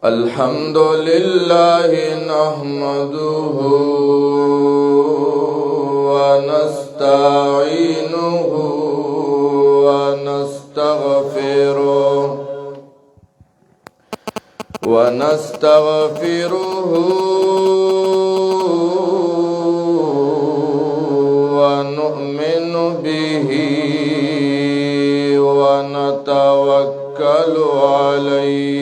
الحمد لله نحمده ونستعينه ونستغفره ونؤمن به ونتوكل عليه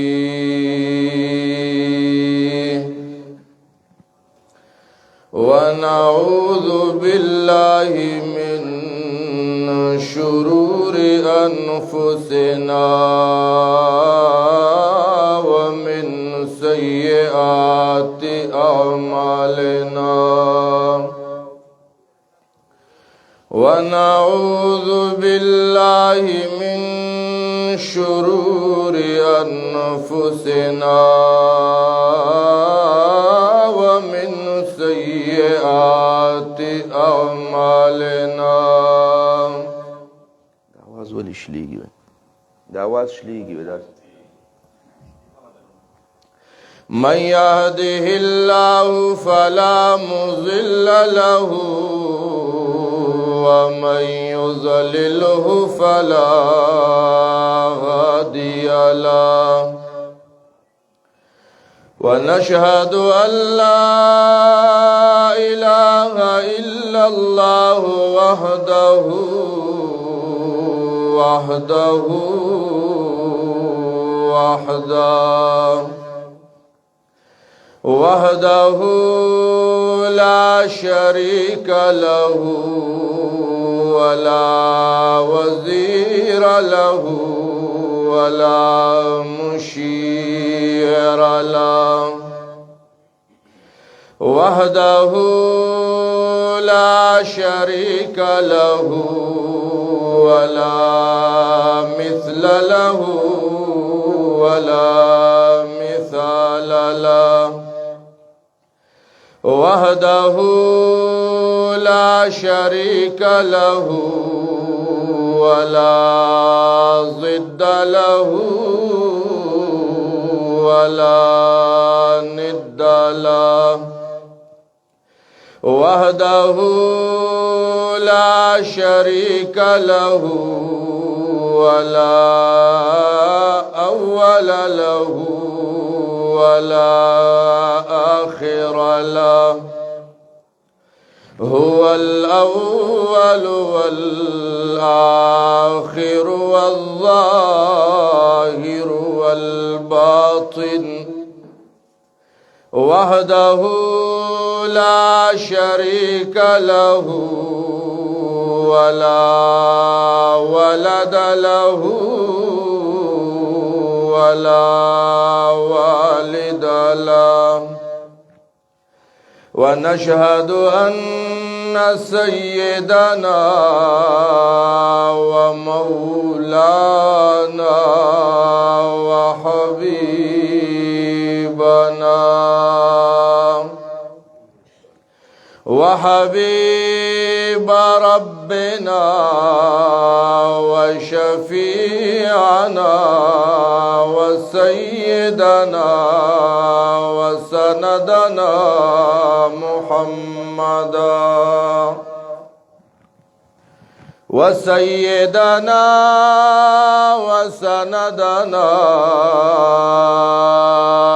ونعوذ بالله من شرور أنفسنا ومن سيئات أعمالنا ونعوذ بالله من شرور أنفسنا ومن سيئات أعمالنا. دعواز ولی شلیگی به دعواز شلیگی به درست من يهده الله فلا مضل له ومن يضلله فلا هادي له ونشهد أن لا إله إلا الله وحده لا شريك له ولا وزير له ولا مشير له وحده لا شريك له ولا مثل له ولا مثال له وحده لا شريك له ولا ضد له ولا ند له وحده لا شريك له ولا أول له ولا آخر له هو الأول والآخر والظاهر والباطن وحده لا شريك له ولا ولد له ولا والد له ونشهد أن سيدنا ومولانا وحبيب ربنا وشفيعنا وسيدنا وسندنا محمدا وسيدنا وسندنا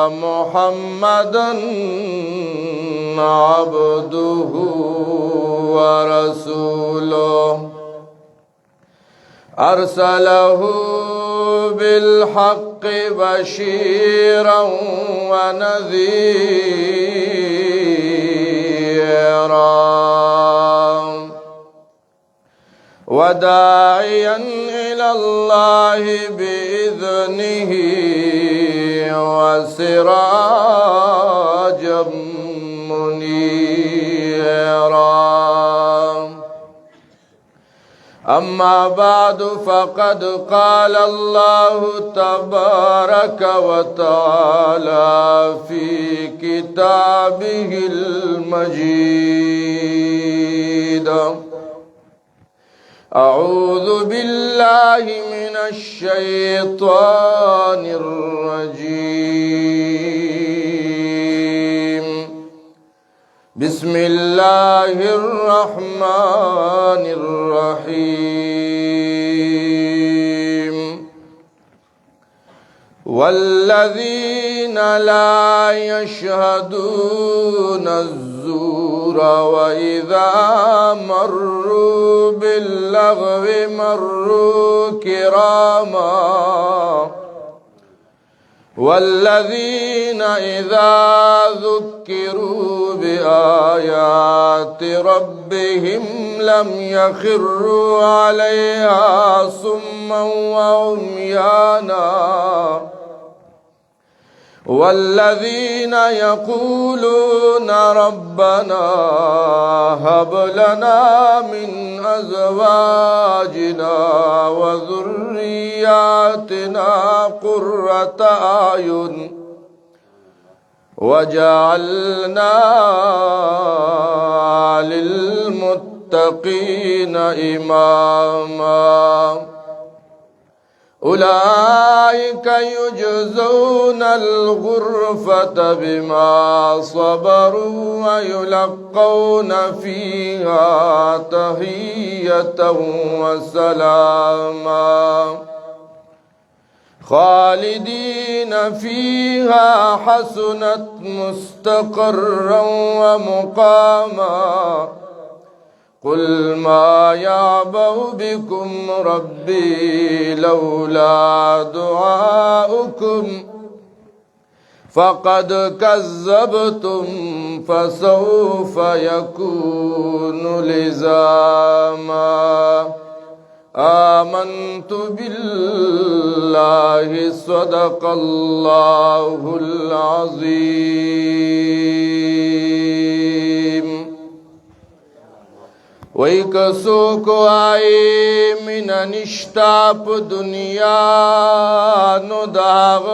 محمدا عبده ورسوله أرسله بالحق بشيرا ونذيرا وداعيا إلى الله بإذنه وسراجا منيرا. أما بعد فقد قال الله تبارك وتعالى في كتابه المجيد أعوذ بالله من الشيطان الرجيم بسم الله الرحمن الرحيم والذين لا يشهدون الزور وإذا مروا باللغو مروا كراما والذين إذا ذكروا بآيات ربهم لم يخروا عليها صما وعميانا والذين يقولون ربنا هب لنا من أزواجنا وذرياتنا قرة أعين وجعلنا للمتقين إماما أولئك يجزون الغرفة بما صبروا ويلقون فيها تحية وسلاما خالدين فيها حسنت مستقرا ومقاما قل ما يعبأ بكم ربي لولا دعاؤكم فقد كذبتم فسوف يكون لزاما آمنت بالله صدق الله العظيم وی کسو کو آئی من نشتا پا دنیا نو داغ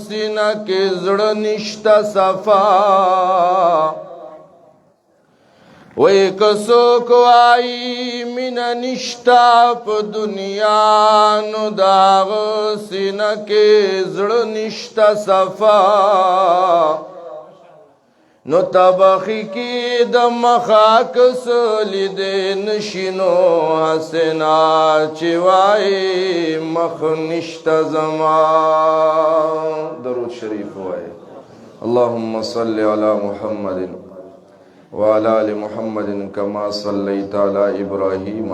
سینک زڑ نشتا صفا وی کسو کو آئی من نشتا پا دنیا نو داغ سینک زڑ نشتا صفا نو تبخی کی دم خاک سلی دے نشینو حسنا چوائی مخنشت زمان درود شریف ہوئے اللهم صل على محمد وعلى آل محمد كما صليت على إبراهيم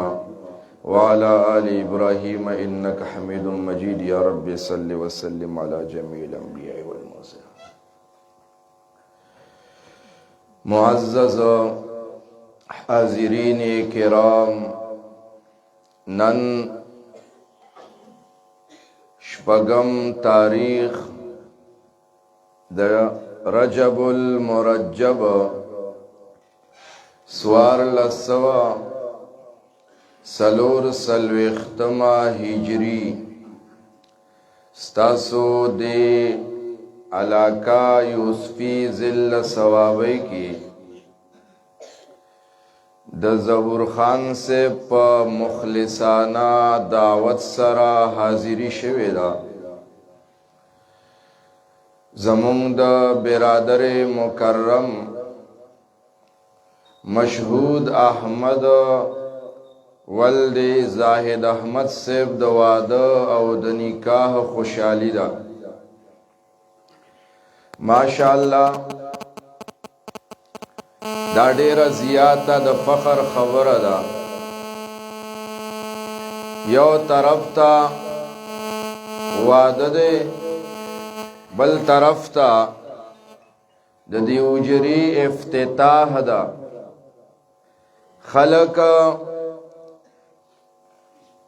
وعلى آل إبراهيم إنك حميد مجيد يا رب صل وسلم على جميع الأنبياء والمرسلين معزز حاضرین کرام نن شپگم تاریخ د رجب المرجب سوار لسوا سلور سلوختما ہجری ستاسو دے علاقہ یوسفی ذل ثوابی کی د ظہور خان سے پا مخلصانہ دعوت سرا حاضری شوی دا زمونگ دا برادر مکرم مشہود احمد ولد زاہد احمد سیب دا وعدہ او دا نکاح خوشحالی دا ماشاءاللہ دا ډیر زیاته د فخر خبره ده یو طرف ته واده ده بل طرف ته د دې اوجري افتتاح ده خلق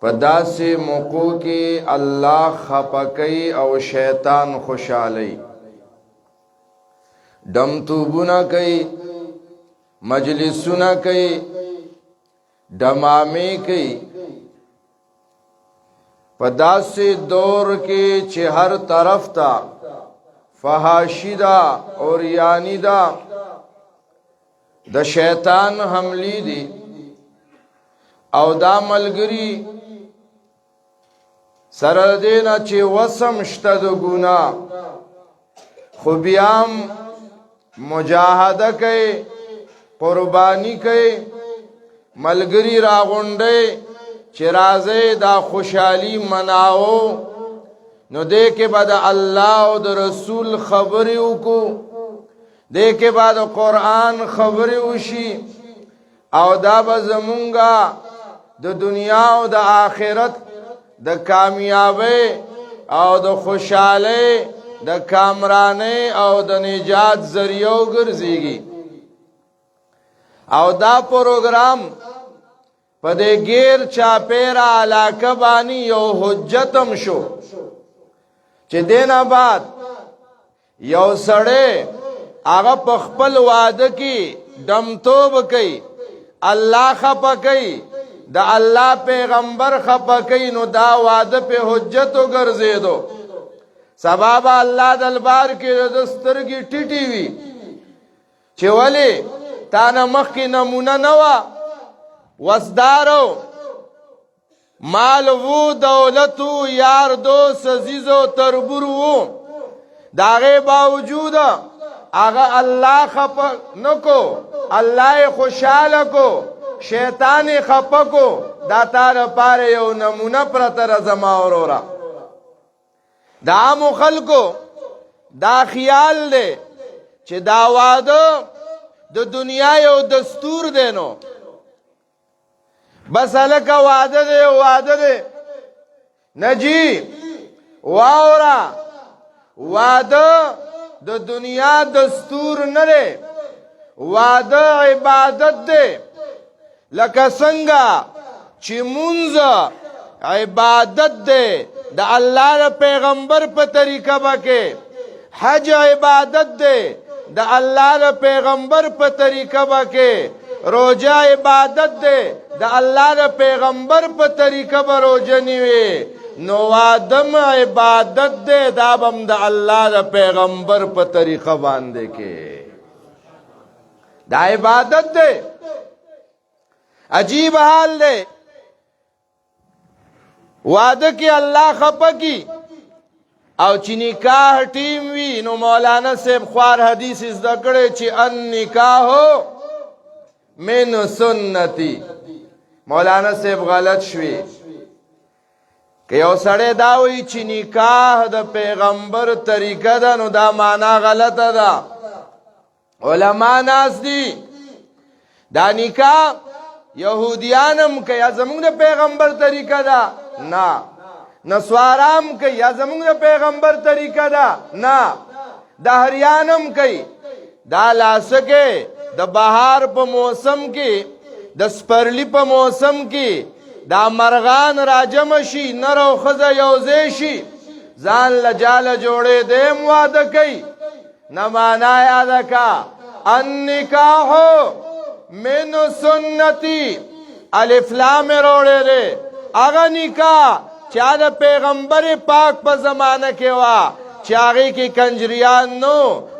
په داسې موقعو کې الله خفه کوي او شیطان خوشحالي دمتوبونه کوي مجلسونه کوي دمامې کوي په داسې دور کې چې هر طرف ته فحاشي ده اوریانی ده د شیطان حملی دي او دا ملګری سره دینا چې وسم شته د ګناه خو بیام مجاهده کوي قربانی کوي ملګری راغونډي چې راځي دا خوشحالي مناو نو دې کې بعد الله او د رسول خبرې وکړو دې کې بعد قرآن خبرې وشي او دا به زمونږه د دنیا او د آخرت د کامیابی او د خوشحالی د کامرانی او د نجات ذریعہ ګرځيږي او دا پروګرام په دې غیر چاپیرا علاقه باندې یو حجتم شو چې دینه بعد یو سړی هغه په خپل وعده کې دمتوب کوي الله خپه کوي د الله پیغمبر خپه کوي نو دا وعده په حجت وګرځیدو سبب الله دلبار کې د سترګې ټیټي وي چې ولی تا نه مخکې نمونه نه وه وسدارو مال وو دولت وو یار دوست عزیزو تربور وو داغه باوجود هغه الله خپه نکو الله خوشاله کو شیطان خپه کو دا تار پاره یو نمونه پرته زما اورورا دا عام خلکو دا خیال دی چې دا واده د دنیا یو دستور دی نو بس الکه واده دی نجی واورا واده د دنیا دستور نه دی واده عبادت دی لکه څنګه چې مونږ عبادت دی د الله پیغمبر په طریقه باندې حج عبادت دی د الله پیغمبر په طریقه باندې روزه عبادت دی د الله پیغمبر په طریقه به روزه نیوي نو وادم عبادت دی دا بم د الله پیغمبر په طریقه باندې کې دا عبادت دی عجیب حال دی وعده کې الله خپه کی او چې نکاح ټیم وی نو مولانا صاحب خوار حدیث زده کړي چې ان نکاح من سنتی مولانا صاحب غلط شوی که یو سړی دا وی چې نکاح د پیغمبر طریقه ده نو دا معنا غلطه ده علما ناس دي دا نکاح یهودیانم که یا زمونږ د پیغمبر طریقه ده نه نسوارام که یا زمونږ د پیغمبر طریقه ده نه دهریانم کوي دا لاسکه د بهار په موسم کې د سپرلی په موسم کې دا مرغان راجم شي نر او ښځه یوځای شي ځان لجاله جوړې دیم واده کوي نه معنا یاده کا النکاح من سنتی الف لام روړې ده هغه نکاح چې د پیغمبر پاک په زمانه کې وا چې هغه کې کنجریان نو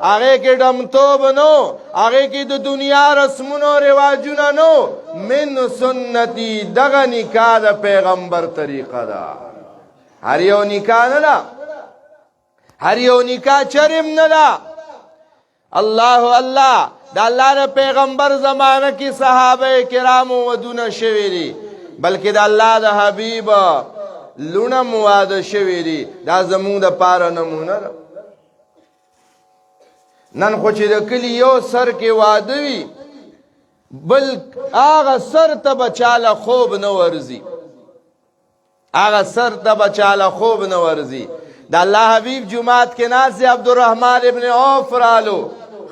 هغه کې ډمتوب نو هغه کې د دنیا رسمونو رواجونه نو من سنتی دغه نکاح د پیغمبر طریقه ده هر یو نکاح نه ده هر یو نکاح چرم نه ده الله الله د الله پیغمبر زمانه کې صحابه کرامو ودونه شوی دي بلکې د الله د حبیب لونه مواده شوی دي دا زمونږ د پاره نمونه ده نن خو چې د کلی یو سر کې واده وي بل هغه سر ته بچاله خوب نه ورزي هغه سر ته بچاله خوب نه ورزي د الله حبیب جمعات کې ناز عبدالرحمن ابن عوف رالو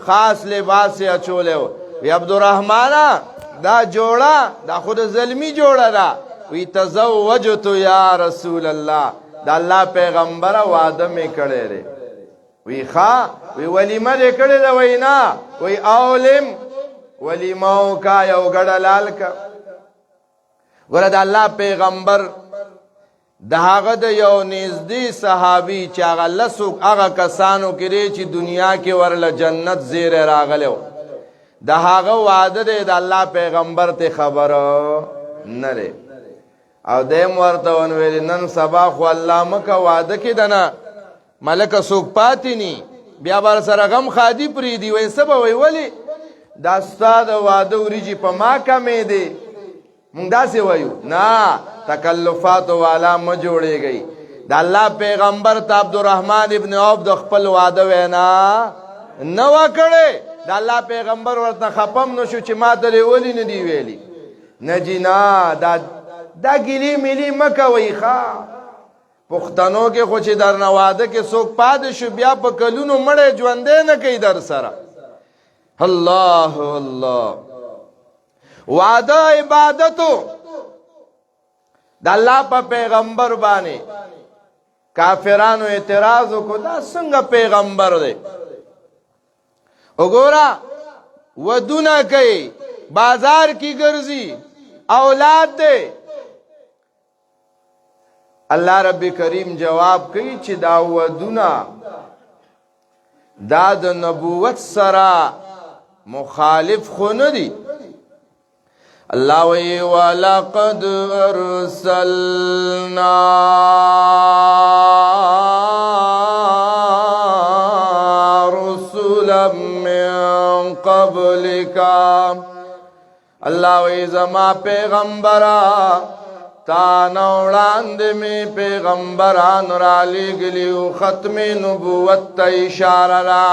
خاص لباس اچوله وی عبدالرحمن دا جوړه دا خود ظلمی جوړه ده وی تزوجت یا رسول الله دا الله پیغمبر وعده می کړی دی وی ښا وی ولیمه دې کړی ده وی نه وی اولم ولیمه کا یو ګډه لال کا ګوره د الله پیغمبر د هغه د یو نږدې صحابي چې هغه لسو هغه کسانو کې چې دنیا کې ورله جنت زیر راغلو د هغه وعده دی د الله پیغمبر ته خبره نه دی. او دیم ورته ونویل نن سبا خو الله مکه واده کې دنه ملکه څوک پاتې نی بیا بر سره غم خادي پریدي وای سبا وای ولی دا ستا د واده وریجې په ما کمې دی. مونږ داسې وایو نه تکلفات والا مه جوړېږئ. د الله پیغمبر ته عبدالرحمن ابن عوف د خپل واده وینا نه وه کړې. د الله پیغمبر ورته خپم نشو چې ما ته ولې نه دی ویلي. نه جی نه دا ګیلې ملي مه کوئ ښه. پښتنو کې خو چې درنه واده کې څوک پاتې شو بیا په کلونو مړی ژوندی نه کوي در سره. الله الله واده عبادتو د الله په پیغمبر باندې کافرانو اعتراض وکړو دا څنګه پیغمبر دی. وګوره ودونه کوي بازار کې ګرځي اولاد دی. الله رب کریم جواب کوي چې دا ودونه دا د نبوت سره مخالف خو نه دي. الله وی ولقد ارسلنا رسلا من قبلك. الله وی زما پیغمبرا تا نوړاند می پیغمبران را لګلیو ختم نبوت ته اشاره را.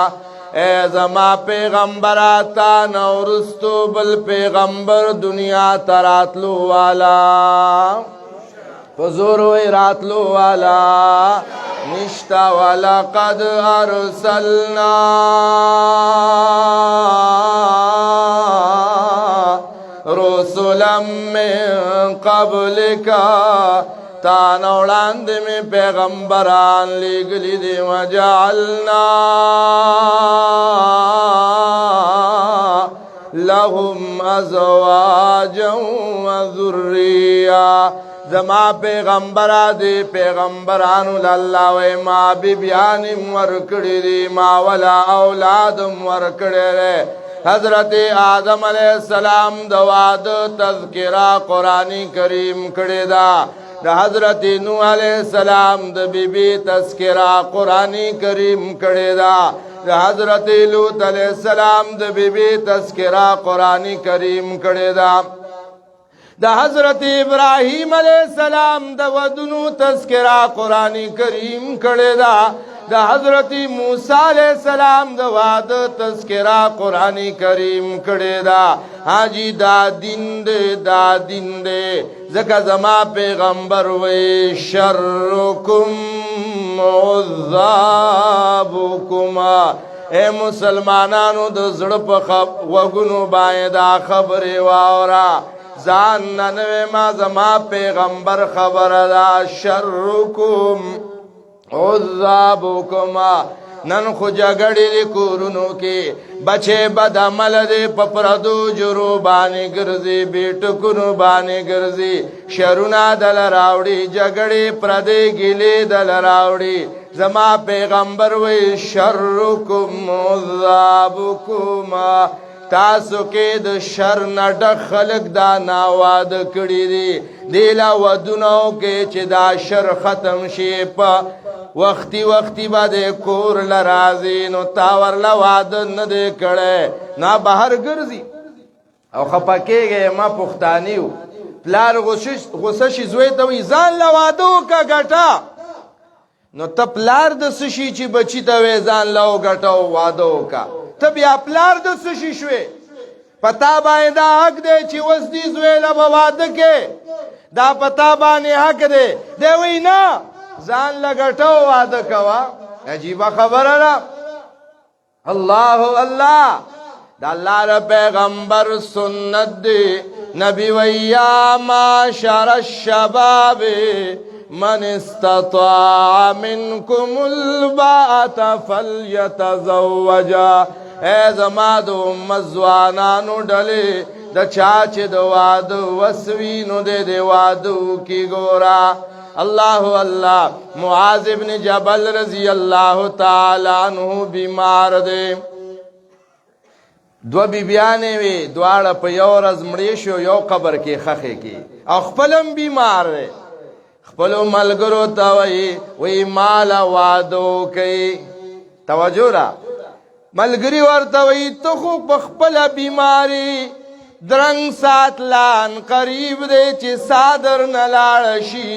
اے زما پیغمبر تا نورستو بل پیغمبر دنیا تراتلو والا فزور وی راتلو والا نشتا. ولقد ارسلنا رسلا من قبلک تا نوړاند می پیغمبران لګلی دی. وجعلنا لهم ازواجا وذریا. زما پیغمبر دی پیغمبرانو الله وی ما بیبیان ورکړي دی ما ولا اولاد ورکړي دی. حضرت آدم علیہ السلام د واده تذکرہ قرآنی کریم کړی دا. د حضرت نوح علیہ السلام د بیبی تذکرہ قرآنی کریم کړی دا. د حضرت لوط علیہ السلام د بیبی تذکرہ قرآنی کریم کړی دا. د حضرت ابراہیم علیہ السلام د ودونو تذکرہ قرآنی کریم کړی دا. د حضرت موسی علیہ السلام د واده تذکرہ قرآنی کریم کړی دا. حاجی دا دین دے زکا زما پیغمبر وی شرکم عذابکم. اے مسلمانانو د زړه په وګونو باندې دا خبره واورا. ځان ننوي ما زما پیغمبر خبره دا. شرکم عذابکم. نن خو جګړې د کورونو کې بچې بد عمل دې په پردو جرو باندې ګرځي بیٹکونو باندې ګرځي شرونه دل راوړي جګړې پردې ګلې دل راوړي. زما پیغمبر وی شرکم عذابکم. تاسو کې د شر نه ډک خلق دا ناواده کړي دي. دیلا ودونو کې چې دا شر ختم شي په وقتی باندې کور لرازی نو تاور لواده نه دی کړی نه بهر ګرځي او خپکیږي. ما پښتانیو پلار غوسه شي زوی ته وی ځان لواده وکړه ګټه. نو ته پلار د څه شي چې بچی ته وی ځان لو ګټه واده وکړه. ته بیا پلار د څه شي شوې پتا باندې دا حق دی چې اوس دې زوی له واده کې دا پتا باندې حق دی. دی وی نه ځان لګټو واده کوا. عجیب خبره ده. الله الله د الله ر پیغمبر سنت دی. نبی ویا معاشر الشباب من استطاع منکم الباءة فلیتزوج. اے زما د امت ځوانانو ډلې د چا چې د واده وسوي نو د واده کی ګورا. اللہ اللہ. معاذ ابن جبل رضی اللہ تعالی عنہ بیمار دے. دو بیبیانې وې دواړه په یو ورځ مړې شو یو قبر کې خښې کې او خپلم بیمار دی خپلو ملګرو ته وایي ماله واده وکئ توجه را ملګري ورته وایي ته خو په خپله بیماري درنګ ساتلان قریب دی چې صادر نه لاړه شي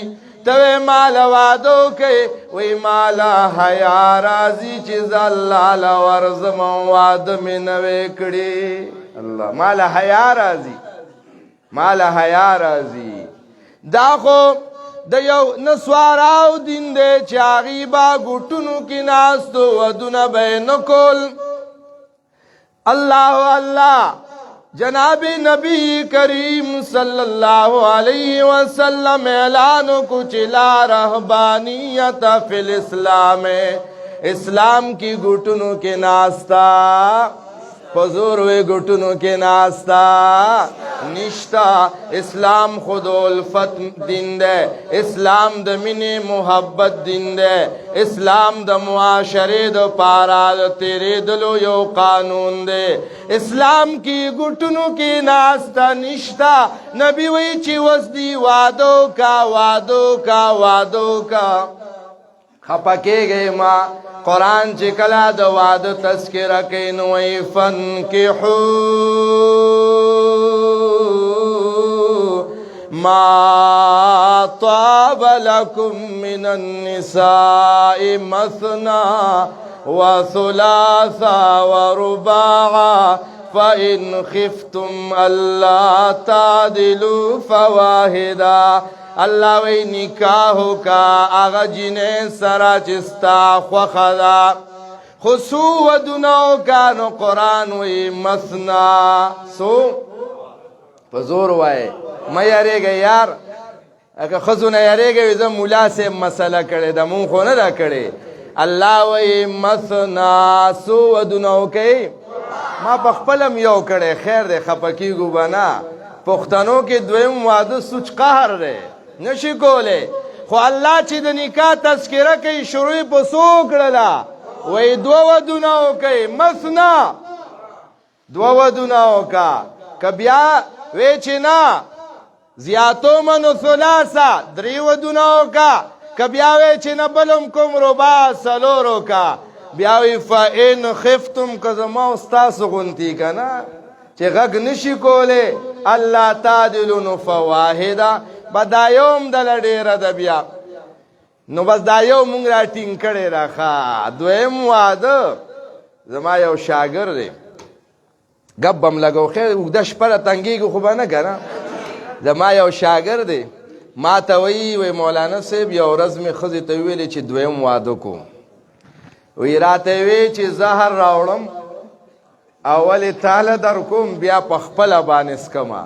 ته وایې ماله واده وکئ وایي ماله حیا راځي چې زه الله له ورځم واده مې نه وی کړي الله ماله حیا راځي ماله حیا راځي دا خو د یو نسواراو دین دی چې هغې به ګوټونو کې ناستو ودونه به یې نه کول الله الله جناب نبی کریم صلی اللہ علیہ وسلم اعلان کو چلا رہبانیت فی الاسلام اسلام کی گھٹنوں کے ناستا حضور وی گھٹنوں کے ناستا نشتا اسلام خود الفت دین دے اسلام د مینې محبت دین دے اسلام د معاشرے د پارا د تیرے دلو یو قانون دے اسلام کی گھٹنوں کی ناستا نشتا نبی وی چی وزدی وادو کا وادو کا وادو کا خپکے گئے ماں قرآن چی کلا د واده تذکرہ کئی نوئی فنکحو ما طاب لکم من النساء مثنا وثلاثا ورباعا فإن خفتم ألا تعدلوا فواحدا اللہ وی نکاحو کا آغا جنے سرا چستا خوخدا خسو و دناو کانو قرآن وی مثنا سو پزور وائے میں یارے گا یار اگر خزو نہ یارے گا ویزا مولا سے مسئلہ کرے دا مون خو نہ دا کرے اللہ وی مثنا سو و دناو کئی ما پخپلم یو کرے خیر دے خپکی گو بنا پختنو کے دویم وادو سوچ قہر دے نشی کولے خو اللہ چی د نکاح تذکرہ کئی شروعی پا سوک للا وی دو ودناو کئی مثنا دو ودناو کا کبیا وی چی نا زیاتو منو ثلاثا دری ودناو کا کبیا وی چی نا بلم کم ربا سلورو کا بیاوی فا این خفتم کزما استاس غنتی کنا چی غگ نشی کولے اللہ تعدلون فواحدا بدایوم دل ډیر د بیا نو بس دایو مونږ را ټینګ کړي راخه دویم واده زما یو شاګرد دی ګبم لګو خیر وګده شپه تنګیږي خو به نه کنه زما یو شاګرد دی ما ته وی مولانا صاحب یو ورځ مې ښځې ته ویلې چې دویم واده کوم وی راته وی چې زهر راوړم اول تاله در کوم بیا په خپله باندې څکمه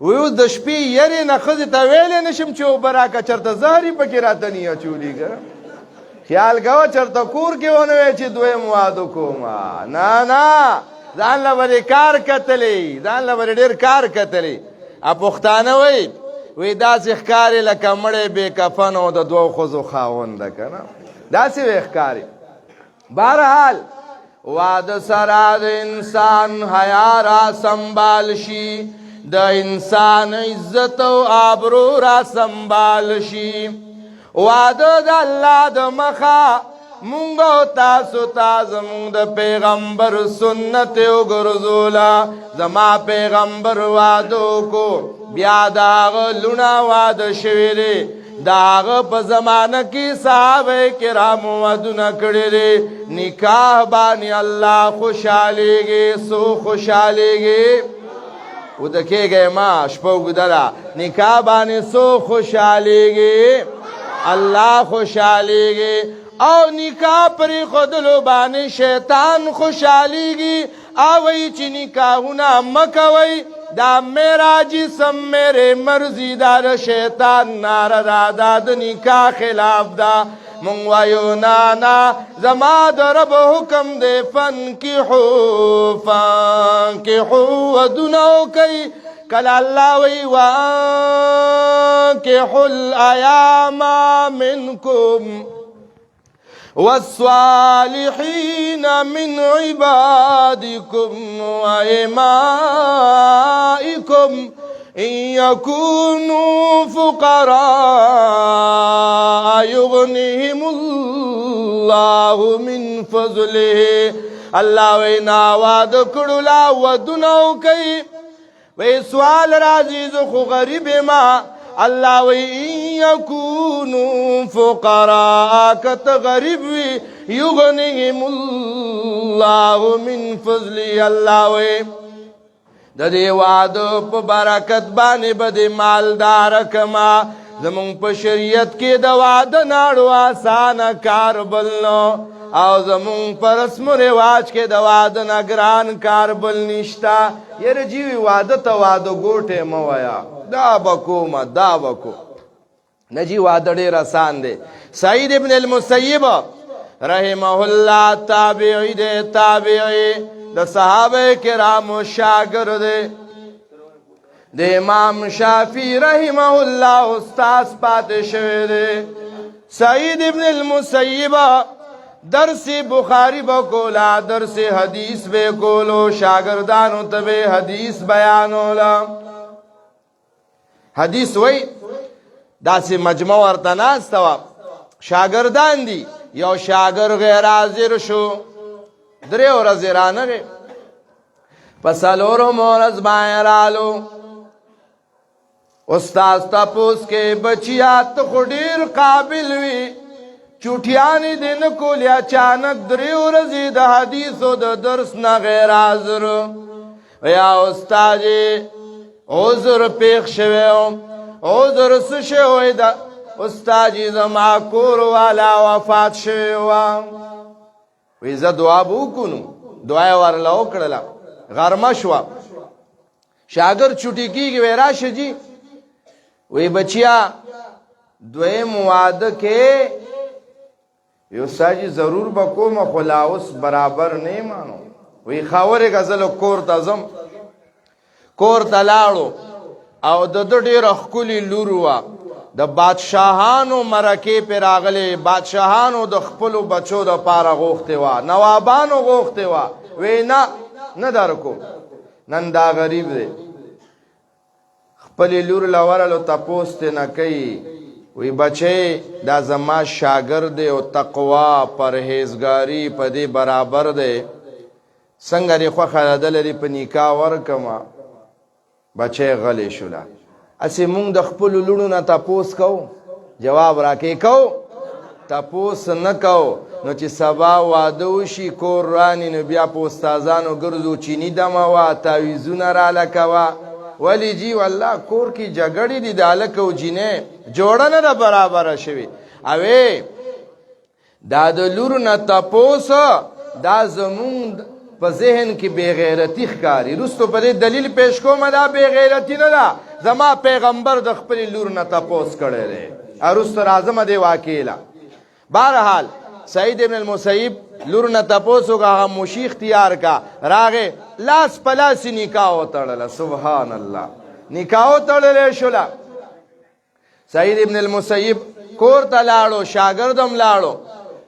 ویو د شپې یری نه ښځې ته ویلی نشم چې اوبه راکه چېرته زهر یې پکې راته نه اچولیږه خیال کوه چېرته کور کې ونه وی چې دویم واده کومه نه نه ځان له به کار کتلی ځان له به ډېر کار کتلی پښتانه وی داسې ښکارې لکه مړی بې کفن او د دوو ښځو خاونده که نه داسې وی ښکارې بهرحال واده سره د انسان حیا را سنبال شي د انسان عزت او آبرو را سنبال شي واده د الله د مخه مونږ او تاسو ته زمونږ د پیغمبر سنت وګرځوله زما پیغمبر واده وکړو بیا د هغه لوڼه واده شوي دی د هغه په زمانه کې صحابه کرامو ودونه کړي دي نکاح باندې الله خوشحالیږي سو خوشحالیږي ودکیږي ما شپه وګدله نکاح باندې سو خوشحالیږي الله خوشحالیږي او نکاح پرې ښودلو باندې شیطان خوشحالیږي او وایي چې نکاحونه مه کوئ دا میرا جسم میرے مرضی دا شیطان ناره دا د نکاح خلاف دا مونږ وایو نانا زما د رب حکم دی فانکحو ودونه وکئ کله الله وی وانکحو الایام منکم والصالحين من عبادكم وإمائكم إن يكونوا فقراء يغنهم الله من فضله. اللہ وی ناواد کڑلا ودنو کئی وی سوال رازیز خو غریب ما. اللہ وی ان یکونو فقراء کت غریب وی یغنهم اللہ من فضلی. اللہ وی دا دی وعدو پا برکت بانی با دی مالدار کما. زمون پا شریعت کی دا وعد ناڑو آسان کار بلنو او زمون پر رسم و رواج کے دا وعد نگران کار بل نشتا. یر جیوی وعد تا وعد گوٹے مویا دا بکو ما دا بکو نجی وعد دیر آسان دے. سعید ابن المسیب رحمہ اللہ تابعی دے تابعی دا صحابہ کرام و شاگر دے امام شافی رحمہ اللہ استاذ پاتے شوے دے. سعید ابن المسیب درس بخاری بکولا درس حدیث بے کولو شاگردانو تبے حدیث بیانولا. حدیث وی دا سی مجمع ورطناستوا شاگردان دی یو شاگر غیر حاضر شو درے اور ازیرانه گئے پسالورو مورز بائرالو. استاذ تا پوس کے بچیات خودیر قابل وی چوٹیانی دن کو لیا چانک درے اور ازید حدیث و دا درس نا غیر حاضر. یا استاذی عذر پیخ شویو عذر سشوی دا استاذی زما کور والا وفات شویو. ویزا دعا بو کنو دعای ورلاو کڑلا غرمه شوا شاگر چھوٹی کی گی ویراش جی وی بچیا دوی مواد کے یو ساجی ضرور بکو ما خلاوس برابر نہیں مانو. وی خاور غزل کور تازم کور تلاړو او د ډېر خکلی لوروا د بادشاہانو مرکه پر راغله. بادشاہانو د خپل بچو د پاره غوښته وا نوابانو غوښته وا وینا نه درکو نن دا غریب دی خپل لور لورلو تپوست نه کوي. وی بچي دا زما شاګرد او تقوا پرهیزګاری په دې برابر دی څنګه ری خو خاله لري په نکاح ورکما. بچي غلی شولا اسی مونږ د خپل لونو نه تپوس کو جواب راکې کو تپوس نه کو نو چې سبا واده وشي کور رانی نو بیا په استادانو ګرځو چینی دمه وا تعویذونه را لکوا. ولی جی والله کور کی جګړې دي دالک او جینې جوړنه را برابر شوی. اوی دا د لور نه تپوس دا زمون په ذهن کې بے غیرتی ښکاری. رستو په دلیل پیش کوم دا بے غیرتی نه ده. زما پیغمبر د خپل لور نه تپوس کړی دی ارست راځم دی واکیلا. بہرحال سعید ابن المسیب لور نه تپوسو کا موشی اختیار کا راغه لاس پلاس نکاح وتړل. سبحان الله نکاح وتړل شولا. سعید ابن المسیب کور ته لاړو شاګردم لاړو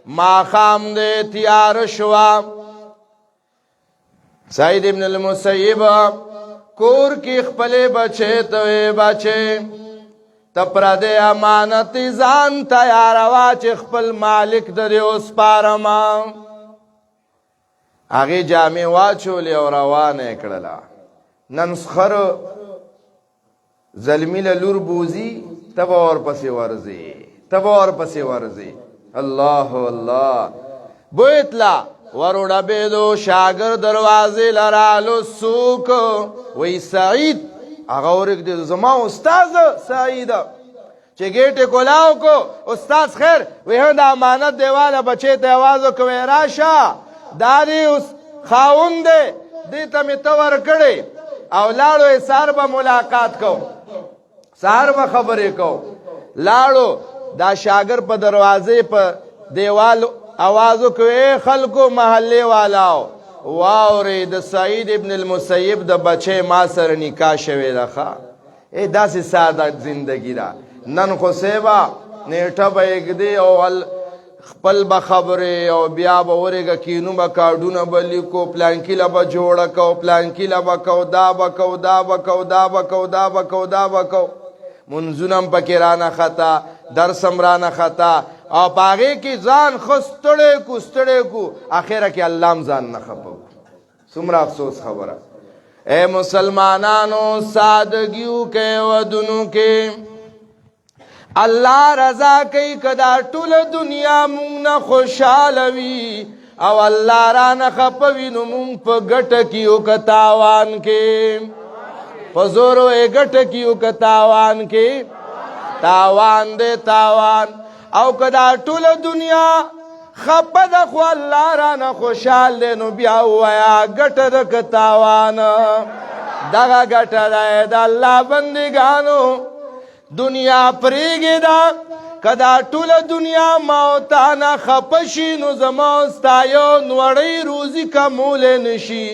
ما خام دې تیار شوا. سعید ابن المسیب کور کی خپل بچے توے بچے تپرا دے امانت ځان تیاروا چې خپل مالک درې اوس پارما. هغه جامې واچولې او روانه کړله. نن سخر زلمی له لور بوزي تب اور پسې ورځي تب اور پسې ورځي. الله الله بوتلا وروڑا بیدو شاگر دروازے لرالو سوک وی سعید اغاورک دی زما استاز سعید چه گیٹ کلاو کو استاز خیر وی هم دا امانت دیوالا بچے تیوازو کوئی راشا داری اس خاون دے دیتا می تور کڑی او لاړو سار با ملاقات کو سار با خبری کو لاړو دا شاگر پا دروازے پا دیوالو آوازو کوئی خلقو محلے والاو واوری د سعید ابن المسیب د بچے ما سر نکاح شوی دا خوا. ای دا سی ساده زندگی دا. نن خو سیبا نیٹا با ایک دی او خپل به خبرې او بیا به ورېږه کینو به کارډونه به لیکو پلانکیله به جوړه کو پلانکیله به کو دا به کو دا به کو دا به کو دا به کو دا به کو منځونه هم پکې رانه خطا درس هم رانه خطا او په هغې کې ځان ښه ستړی کو اخره کې الله هم ځان نه خفه کو څومره افسوس خبره اے مسلمانانو سادگیو کې ودونو کې الله رضا کوي کدا ټول دنیا مونږ نه خوشاله وي او الله را نه خپوي نو مونږ په ګټه کې او کتاوان کې په زور او ګټه کې او کتاوان کې تاوان دې تاوان او کدا ټول دنیا خپه ده خو الله را نه خوشحال دی نو بیا ووایه ګټه ده که تاوان دغه ګټه ده د الله بندګانو دنیا پرېږده که دا ټوله دنیا ما او تا نه خپه شي نو زما ستا یو نوړی روزي کمولی نشي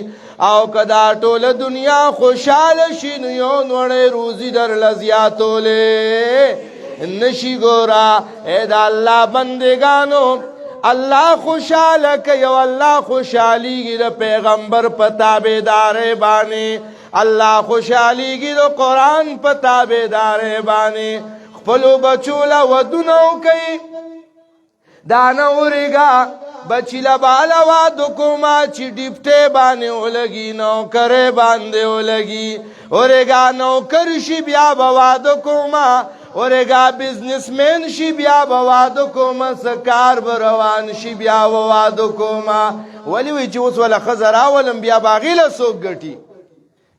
او که دا ټوله دنیا خوشحاله شي نو یو نوړی روزي درله زیاتولی نشي ګوره ای د الله بندګانو الله خوشاله کوي او الله خوشاليږي د پیغمبر په تابعدارۍ باندې الله خوشاليږي د قرآن په تابعدارۍ باندې خپلو بچو له ودونه وکوي دا نه ورېږه بچي له باله واده کومه چې ډیپټۍ باندې ولګي نوکرۍ باندې ولګي ورېږه نوکر شي بیا به واده کومه ورېږه بزنسمین شي بیا به واده کومه څه کار به روان شي بیا به واده کومه ولې وایي چې اوس وله ښځه راولم بیا به هغې له څوک ګټي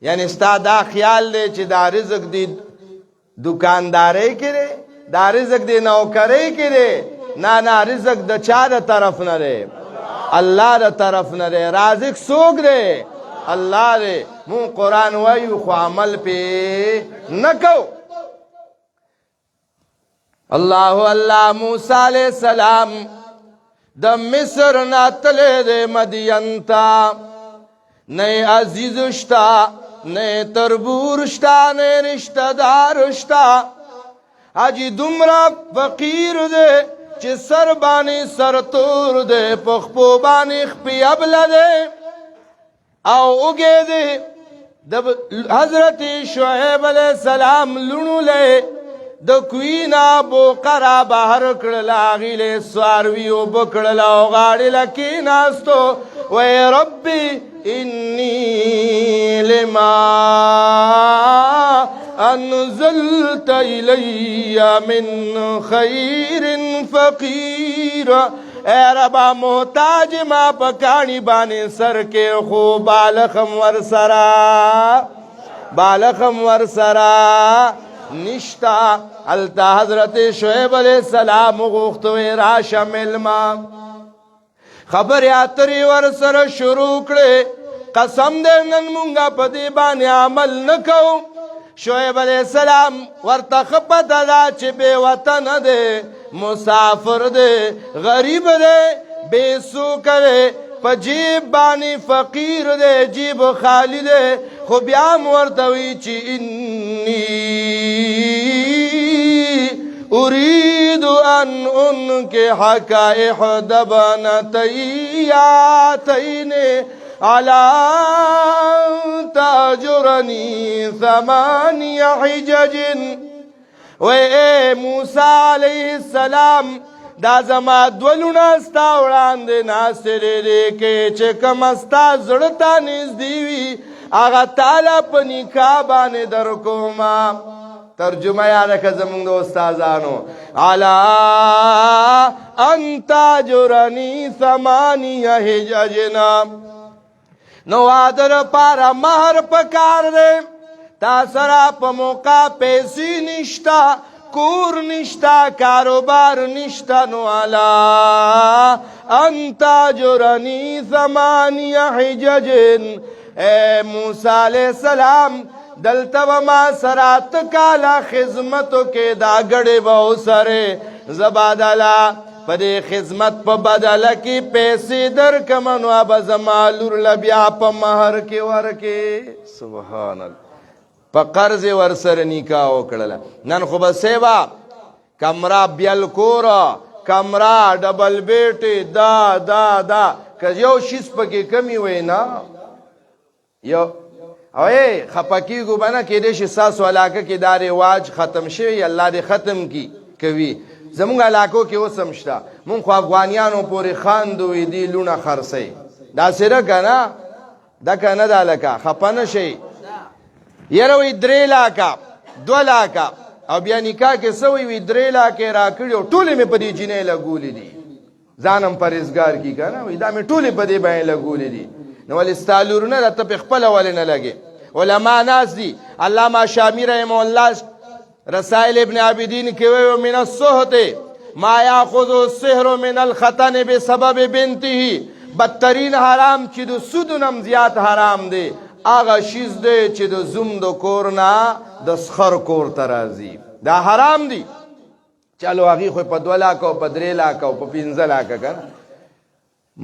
یعنې ستا دا خیال دی چې دا رزق دی دکاندارۍ کې دی دا رزق دی نوکرۍ کې دی نه نه رزق د چا د طرف نه دی الله د طرف نه دی رازق څوک دی الله دی مونږ قرآن وایو خو عمل پې نه کوو الله موسی علیہ السلام د مصر نه تللی دی مدین ته نه عزیز شته نه تربور شته نه رشته دار شته حاجي دومره فقیر دی چې سر باندې سر تور دی په خپو باندې خپې ابله دی او اوږې دی د حضرت شعیب علیہ السلام لوڼو د کوینا بوقره بهر کړله هغې له څاروي اوبه کړله او غاړې له کېناستو وی ربي انی لما انزلت الی من خیر فقیر اے ربا محتاج ما په کاڼي باندې سر کې خو بالخم ورسره نشتا التا حضرت شعیب علیہ السلام غوښتوی راشه ملما خبرې اترې ورسره شروع کړې قسم دې نن مونږه په دې باندې عمل نه کوو شعیب علیہ السلام ورته ښه پته ده چې بې وطنه دی مسافر دی غریب دی بې څوکه دی په جیب باندې فقیر دی جیب خالی دی خو بیا هم ورته وایي چې انی اريد ان انكحك احدى بنتياتين على تاجرني 8 حجج وے موسی علیہ السلام دا زما دولونه ستا وړاندې ناستې دی کې چې کومه ستا زړه ته نږدې وي هغه تاله په نکاح باندې در کومه ترجمه یاده که زمونږ د استادانو علا ان تاجرني 8 حججنا نو واده لپاره مهر پکار دی تا سره په موقع پیسې نشته کور نشته کاروبار نشته نو علا ان تاجرني 8 حجج اے موسی علیہ السلام دلته به ما سره اته کاله خدمتو کې دا ګړې به وسرې زه بدله په دې خدمت په بدله کې پیسې درکم نو به زما لور له بیا په مهر کې ورکې سبحان الله په قرض ورسره نکاح وکړله نن خو به سیوا کمره بیل کوره کمرا ډبل بیټ دا که یو شیز پکې کمی وي نه یو او خپکیږو بنه کې دې ساسو علاقه کې دا رواج ختم شوی الله دې ختم کی کوي زمونږ علاقو کې اوس هم شته مونږ خو افغانیانو پورې خاندو دي لونه خرڅي دا سره کنه دا کنه دا لکه خپنه شي یره وی 3 لاکه 2 لاکه او بیا نکاح کې سوي وی 3 لاکه را کړو ټولې مې په دې جنې لګولې دي ځانم پرېزګار کی کنه وی دا مې ټولې په دې باندې لګولې دي نو ول استالورونه ته په خپل ول نه لګي علما ناس دي علامه شامی رحم الله رسائل ابن عابدین کې وی من الصحت ما یاخذ السحر من الختن بسبب بنته بدترین حرام چې د سودونم زیات حرام دی هغه شیز دی چې د زوم د کور نه د سخر کور ته راځي دا حرام دی چلو هغې خو په 2 لاکه او په 3 لاکه او په 15 لاکه کنه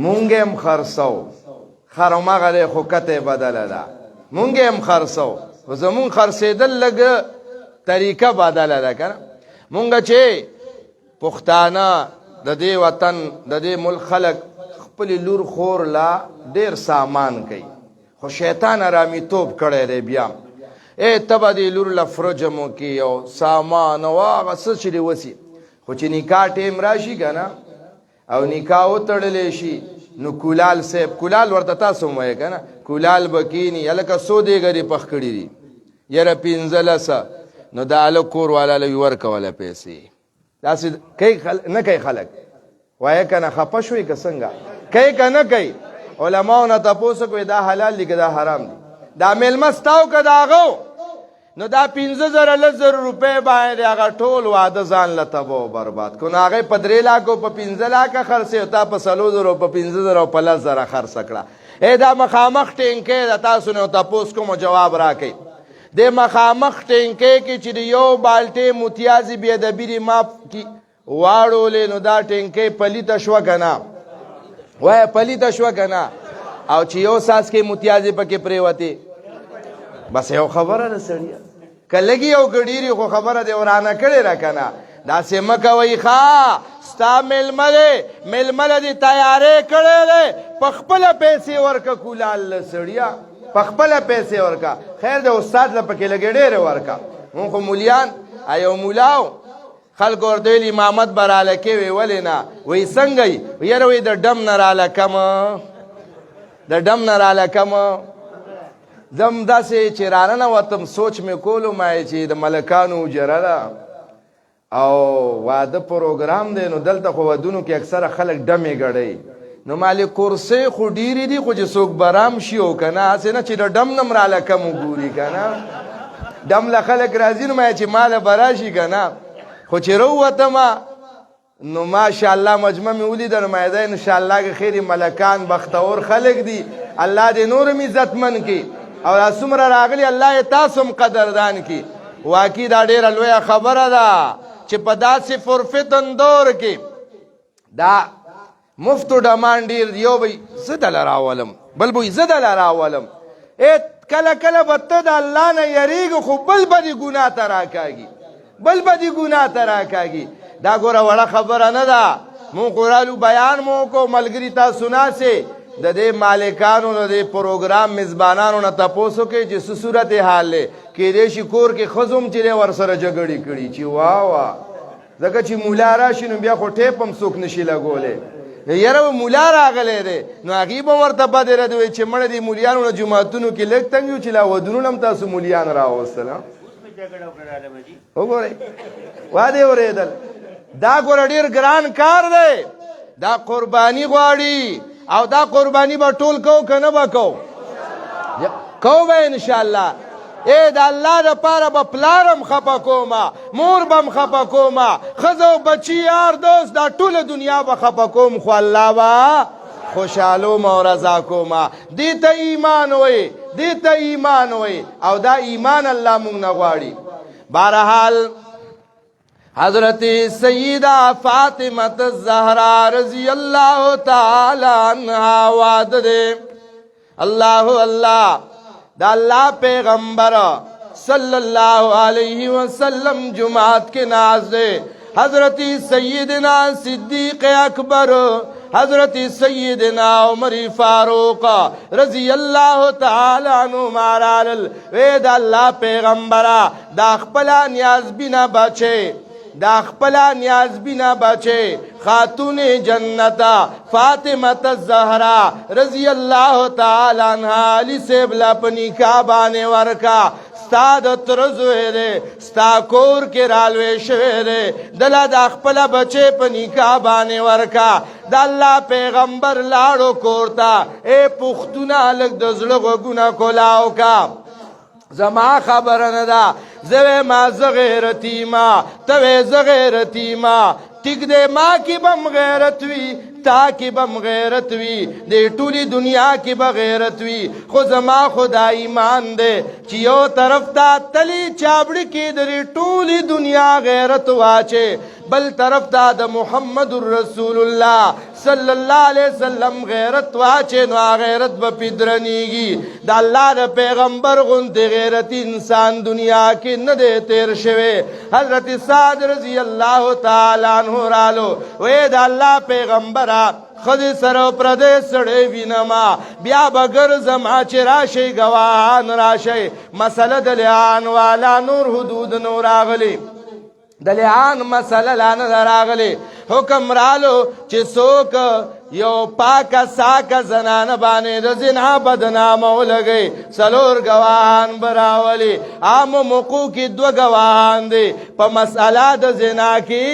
مونږ هم خرڅو خر هماغه دی خو کته بدله ده مونږ هم خرڅو خو زمونږ خرڅېدل لږ طریقه بدله ده کنه مونږ چې پښتانه د دې وطن د دې ملک خلک خپل لور خور لا ډیر سامان کوي خو شیطان آرامی توب کړی دی بیا تبه دې لور له فرجمو کې او سامان او هغه څه چې دی وسي خو چې نکاح ټیم راشي که نه او نکاح وتړلی شي نو کولال صاحب کولال ورته تاسو هم وایې که نه کولال به کیني هلکه څو دیګرې پخ کړي دي یاره 15 نو د هلک کور والا له ورکوله پیسې داسې کوي نه کوي خلک وایه که نه خفه شوي که څنګه کوي که نه کوي علماو نه تپوس کوي دا حلال دي که دا حرام دي دا میلمه ستاو که د هغه نو دا 15,000 لزر روپۍ باندې هغه ټول واده ځان له تبه و برباد کو نو هغې په 3 لاکه په 15 لاکه خرڅې او تا په 3,000 په 15,000 او په 10,000 خرڅه کړه دا مخامخ ټینکۍ د تاسو نه تپوس کوم جواب راکئ د مخامخ ټینکۍ کې چې د یو بالټې متیازې بېادبي دې ما واړولې نو دا ټینکۍ پلیته شوه که نه وایه پلیته شوه که نه او چې یو څاڅکې متیازې پکې پرېوتې بس یو خبره ده سړیه که لږي یو که ډېرې خو خبره دې ورانه کړې ده که نه داسې مه کوئ ښه ستا میلمه دی میلمه له دې تیارې کړی دی په خپله پیسې ورکه کولال له سړیه په خپله پیسې ورکه خیر د استاد له پکې لږې ډېرې ورکه مونږ خو مولیان یو مولا و خلکو ورته ویل امامت به راله کوې ولې نه وایي څنګه یي یاره وایي د ډم نه راله کمه د ډم نه راله کمه زم داسې چې راننوتم سوچ مې کولو ما چې د ملکانو اجره ده او واده پروګرام دی نو دلته خو ودونو کې اکثره خلک ډمې ګډوي نو مالې کورسۍ خو ډېرې دي خو چې څوک برام شي او که نه هسې نه چې د ډم نه م راله کم وګوري که نه ډم له خلک راځي نو ما چې ماله به راشي که نه خو چې راووتمه نو ماشاءالله مجمع مې ولیده نو ما ده انشاءالله که خیر ملکان بختور خلک دي الله دې نور هم عزتمن کړي او دا څومره راغلي الله یې تاسو هم قدردان کړي واقعي دا ډېره لویه خبره ده چې په داسې فرفتن دور کې دا مفتو ډمان ډېر یو به زه دله راولم بل به زه دله راولم کله کله به ته د الله نه یریږي خو بل به دې ګناه ته راکاږي بل به دې ګناه ته راکاږي دا ګوره وړه خبره نه ده مونږ خو رالو بیان مو وکړو ملګري تاسو ناسې د دې مالکانو د دې پروګرام میزبانانو نه تپوس وکړئ چې څه صورت حال دی کیدای شي کور کې ښځو هم چې دی ورسره جګړې کړي چې واه ځکه چې مولا راشي نو بیا خو ټیپ هم څوک نشي لګولی یاره مولا راغلی دی نو هغې به ورته بدې رد وایي چې مړه دې مولیانو نه جوماتونو کې لږ تنګ یو چې لا ودونونه هم تاسو مولیان راوستل وګورئ وادې اورېدل دا ګوره ډېر ګران کار دی دا قرباني غواړي او دا قربانی به ټول کو که نه به کو به انشاءالله د الله دپاره به پلارم خفه کومه مور به م خفه کومه ښځه او بچي یار دوست دا ټوله دنیا به خفه کوم خو الله به خوشحالوم او رضا کومه دې ته ایمان وی دې ته ایمان وی او دا ایمان الله مونږ نه غواړي بهرحال حضرت سیدہ فاطمہ الزہرا رضی اللہ تعالی عنہا وعد دے اللہ اللہ دا اللہ پیغمبر صلی اللہ علیہ وسلم جماعت کے ناز دے حضرت سیدنا صدیق اکبر، حضرت سیدنا عمر فاروق رضی اللہ تعالی عنہ مارالل وید اللہ پیغمبرہ دا خپلا نیاز بینا بچے، دا خپلا نیاز بینا بچے خاتون جنتا فاطمہ الزہرا رضی اللہ تعالی عنہ علی سے بلا پنی کعبانے ورکا ستا د ترزوے دے ستا کور کے رالوے شوے دے دلا دا خپلا بچے پنی کعبانے ورکا دا اللہ پیغمبر لاڑو کورتا اے پختونا لگ دزلغو گنا کولاو کا زما خبر ندا زوے ما زغیرتی ما توے زغیرتی ما ٹک دے ماں کی بم غیرت وی تا کی بم غیرت وی دے ٹولی دنیا کی بغیرت وی خو زما خدا ایمان دے چیو طرف تا تلی چابڑی کی دری ٹولی دنیا غیرت واچے بل طرف تا دا محمد الرسول اللہ صلی اللہ علیہ وسلم غیرت واچے نو غیرت با پدرنیگی دا اللہ دا پیغمبر غنت غیرت انسان دنیا کی ندے تیر شوے حضرت سعد رضی اللہ تعالی عنہ رالو وے دا اللہ پیغمبرہ خود سرو پردے سڑے وینما بیا بگر زما چی راشی گواہان راشی مسئلہ دلیان والا نور حدود نور آغلی دلیان مسئلہ لان در آغلی حکم رالو چی سوک یو پاکا ساکا زنان بانے دا زنا بدنامو لگئی سلور گواہان براولی عام مقو کی دو گواہان دے پا مسئلہ دا زنا کی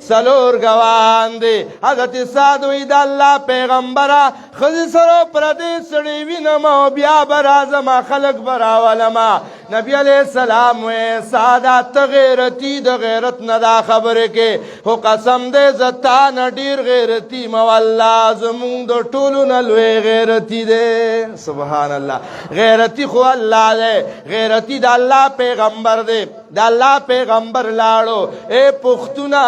سلور گواہان دے حضرت سعدوی دا اللہ پیغمبرہ خود سرو پردے سڑی وینما بیا برازما خلق براولما نبی علیہ السلام وے سادہ تغیرتی دا غیرت ندا خبر کے ہو قسم دے زتان دیر غیرتی مواللہ زمون دو ټولو نه لوی غیرتی دے سبحان اللہ غیرتی خو اللہ دے غیرتی دا اللہ پیغمبر دے دا اللہ پیغمبر لاڑو اے پختونا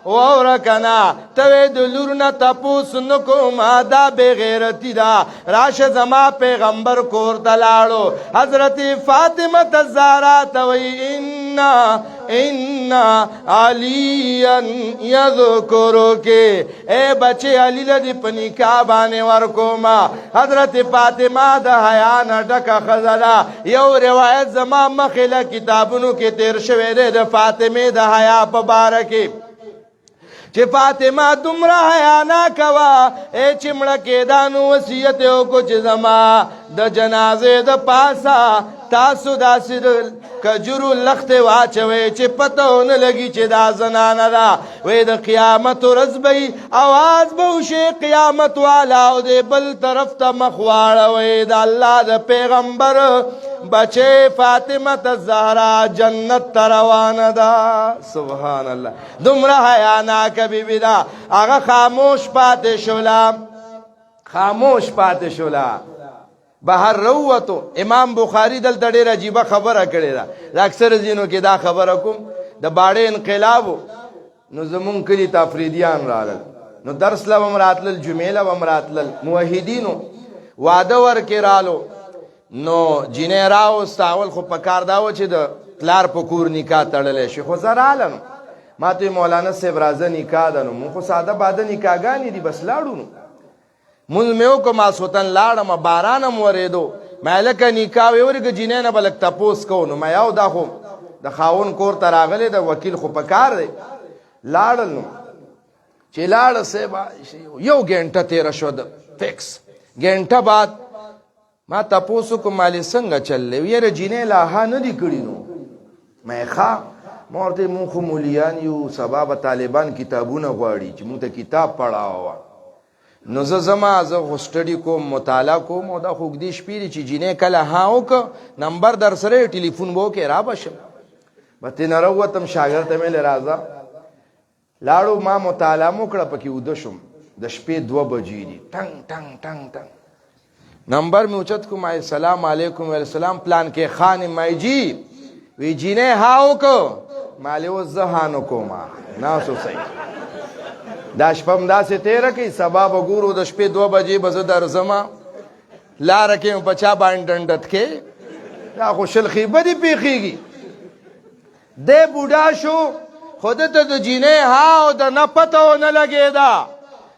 وورکنا توے دلورنا تپوس نکو ما دا بے غیرتی دا راش زما پیغمبر کورتا لاڑو حضرت فاطمہ الزہرا توی انا علیا یذکرو کے اے بچے علی لدی پنی کعبانے ورکو ما حضرت فاطمہ دا حیانا ڈکا خزلا یو روایت زما مخیلہ کتابونو کے تیر شوے دے دا فاطمہ دا حیا پبارکی چی فاطمہ دمرا حیانا کوا اے چمڑا کے دانو وسیعتیو کو چی زما دا جنازے دا پاسا تاسو دا سر کجرو لخت واچوے چی پتو نلگی چی دا زنانا دا وی دا قیامت رزبی آواز بوشی قیامت والاو دے بل طرف تا مخواڑا وی دا اللہ دا پیغمبر بچے فاطمہ الزہرا جنت تروان دا سبحان اللہ دمرا حیانا کبھی بدا آگا خاموش پاتے شولا خاموش پاتے شولا بہر روتو امام بخاری دل تڑیر عجیبہ خبرہ کرے دا اکثر زینوں کی دا خبرہ کم دا باڑے انقلابو نو زمون کلی تفریدیان رالل نو درس لب امراتلل جمیلہ امراتلل موحدینو وادور کے رالو نو جنہ راو استاول خو پکار داو چی دا تلار پکور نکاح تڑلے شیخو زرالنو ما توی مولانا سے برازہ نکاح دنو من خو سادہ بادہ نکاح گانی دی بس لاڑو نو من میو کو ما سوتن لاړم بارانم ورېدو ما لکه نکاح ورګه جینې نه بلک تپوس کو نو ما یو دا خو د خاون کور ته راغلی د وکیل خو پکار دی لاړل نو چې لاړ سه یو ګنټه تیر شو د فکس ګنټه بعد ما تپوس کو مالی څنګه چلې ویره جینې لا ها نه دی کړی نو مې ښا مورته مون خو مولیان یو سبب طالبان کتابونه غواړي چې مون ته کتاب پڑھاوا نو زما زه سټډي کوم مطالعه کوم او دا خوګدي شپې چې جینې کله هاو ک نمبر در سره ټلیفون وو کې را بشم بته نه راوتم شاګرد مې لرازا لاړو ما مطالعه مو کړه پکې ود شم د شپې 2 بجې دي ټنګ ټنګ ټنګ ټنګ نمبر مې اوچت کوم السلام علیکم و السلام پلان کې خان مای جی وی جینې هاو ک مالیو زهانو کوما ناسو صحیح دا شپم دا سے تیرہ کی سبا بگورو دا شپی 2 بجے بزدر زما لارکی پچا بانڈنڈت کے دا خوشل خیبہ دی پیخی گی دے بوڑا شو خود ته د جینې ها او د نه پته ونه لګېده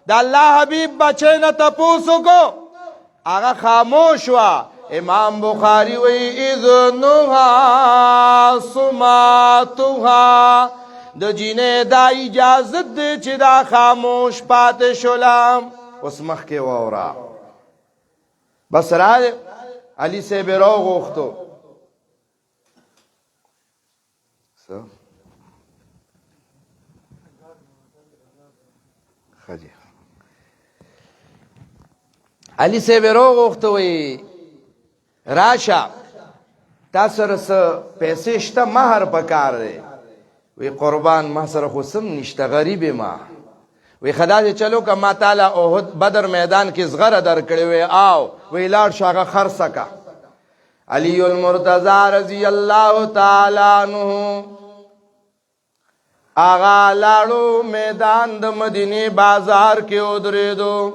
د الله حبیب بچی نه تپوس وکړو هغه خاموش وه امام بخاری وی اذنها سماتها د جینې دا اجازت دی چې دا خاموش پاتې شولم اوس مخکې واوره بس را علي صاحب یې راوغوښتو علي صاحب یې راوغوښتو وی راشه تا سره څه پیسې شته مهر پکار دی وی قربان ما سره خو سم نشته غریب ما وی خدا دې چلو که ما تعالی احد بدر میدان کې زغره درکړې وی آو وی لاړ شو هغه خرڅه کا علی المرتضی رضی الله تعالی عنہ آغا لاړو میدان د مدینه بازار کې ودرېدو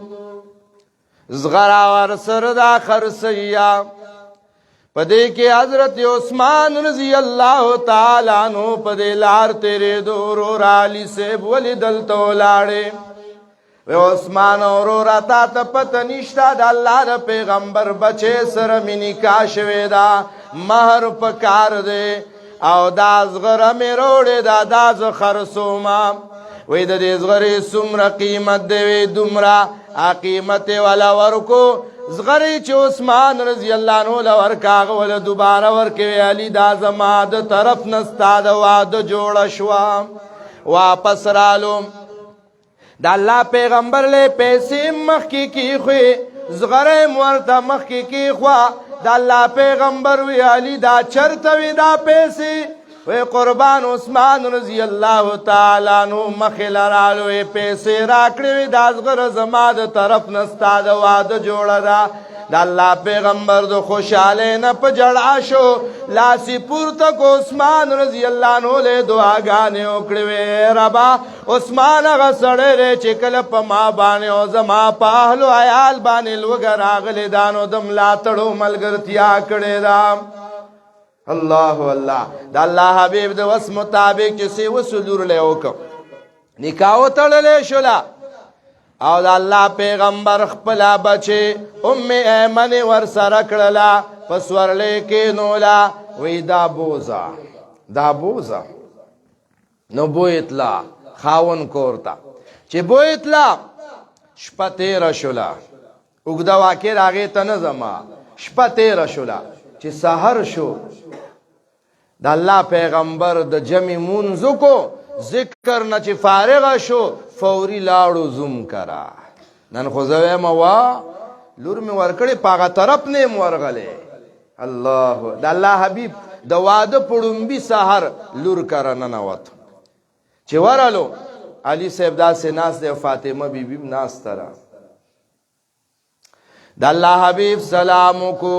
زغرا ور سره دا خرڅیا پدې کې حضرت عثمان رضی الله تعالی عنہ پدې لار تیرې دورو علی صاحب ولیدل تو لاړې و عثمان اورورا تا ته پته نشته د الله د پیغمبر بچي سره مې نکاح شوی دا مہر پکار دی او دا زغره مې روړې دا ز خرڅوما وې د دې زغرې څومره قیمت دی وې دومره قیمت والا ورکو زغری چې عثمان رضی الله عنه لور کاغه ول دوباره ورکوي علی دا زما د طرف نستا د واده جوړ شو واپس رالو د الله پیغمبر له پیسې مخکې کی خو زغری مرته مخکې کی خو د الله پیغمبر وی علی دا چرته وی دا پیسې وی قربان عثمان رضی الله تعالی عنہ مخل رالو پیسې راکړې دا زغره زما د طرف نستا د واده جوړه دا د الله پیغمبر د خوشاله نه په جړا شو لاسی پورته کو عثمان رضی الله عنه له دعاګانې وکړې ربا عثمان هغه سړی چې کله په ما باندې او زما په اهل عیال باندې لوګ راغلی دانو د ملاتړو ملګرتیا کړې دا الله الله د الله حبیب د وس مطابق چې سی وسلور له وکم نکاح وتړلې شولا او د الله پیغمبر خپل بچي ام ایمن ور سره کړلا پس ورلې کې نولا وې دا بوزا نو بویتلا خاون کورتا چې بویتلا شپه تیر شولا وګدا واکه راغې تنه زما شپه تیر شولا چې سحر شو د الله پیغمبر د جمع منځو کو ذکر نه چې فارغ شو فوري لاړو زوم کرا نن خو زوی موا لور می ورکړې پاغه طرف نه ورغلې الله د الله حبیب د واده پړومبي سحر لور کرا نه نوت چې ورالو علي صاحب دا سناس د فاطمه بیبي ناس ترا د الله حبیب سلام کو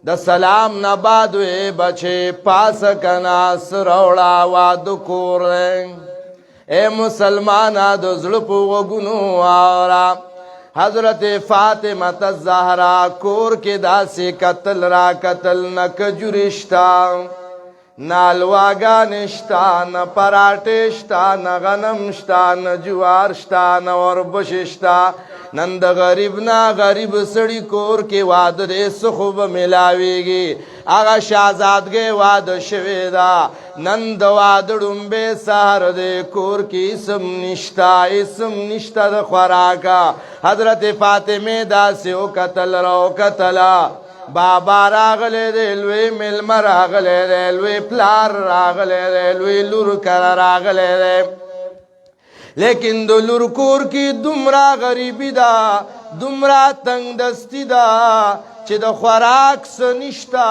د سلام نه بعد وې بچي پاس کنا سروړا واد کور اے مسلمانا د زړه په وګونو اورا حضرت فاطمه الزهرا کور کې داسې قتل را قتل نه کجورشتا نالواګا نشتا نه پراټه شتا نه غنم شتا نه جوار شتا نه وربش شتا نن د غریب نا غریب سړی کور کې واده دې سخوب ملاويږي هغه شاهزادګي واده شوی دا نن د واده ډومبه سهار دې کور کې اسم نشتا د خوراکا حضرت فاطمه دا سو قتل راو قتلا بابا راغله دې لوی ملم راغله دې لوی پلار راغله دې لوی لور کړه راغله دې لیکن د لور کور کې دومره غریبی دا دومره تنگ دستی دا چې د خوراک سنشتا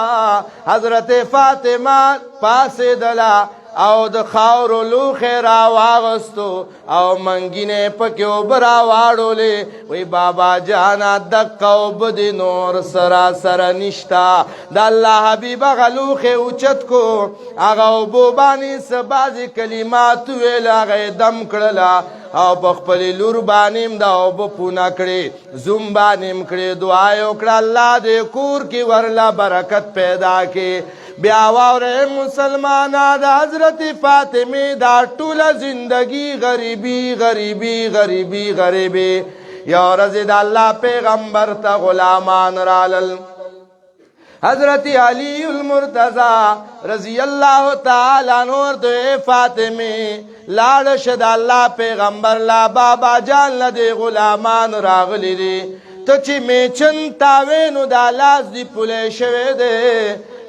حضرت فاطمه پاسه دلا او د خاورو لوخه را واغستو او منګینه پکې وبرا واړولې وای بابا جانا دقه وبد نور سراسر نشتا د الله حبیب غلوخه اوچت کو هغه وبانی سبازي کلمات ویل هغه دم کړلا او بخپل لور باندې دا او پونا کړي زوم باندې کړي دعا وکړه الله دې کور کې ورلا برکت پیدا کړي بیا واوره مسلمانا دا حضرت فاطمه دا ټوله زندگی غریبی غریبی غریبی غریبی. یا رضی دا اللہ پیغمبر تا غلامان رالل. حضرت علی المرتضی رضی اللہ تعالی عنہ دے فاطمه لاړ شد اللہ پیغمبر لا بابا جان لدے غلامان راغلی دی ته چې میچن تاوینو دا لاس دی پولی شوی دی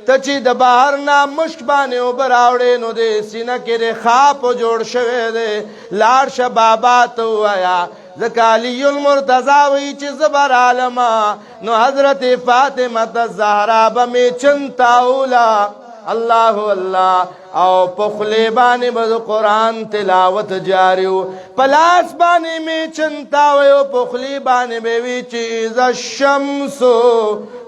ته چې د بهر نه مشک باندې اوبه راوړې نو د سینه کې د خاپ جوړ شوی دی لاړ شه بابا ته ووایه ځکه علی المرتضی وایي چې زه به رالمه نو حضرت فاطمه الزهرا به میچن تاوله الله الله او په خولې باندې به د قرآن تلاوت جاري و په لاس باندې میچن تاوی او په خولې باندې به وي چې اذا الشمس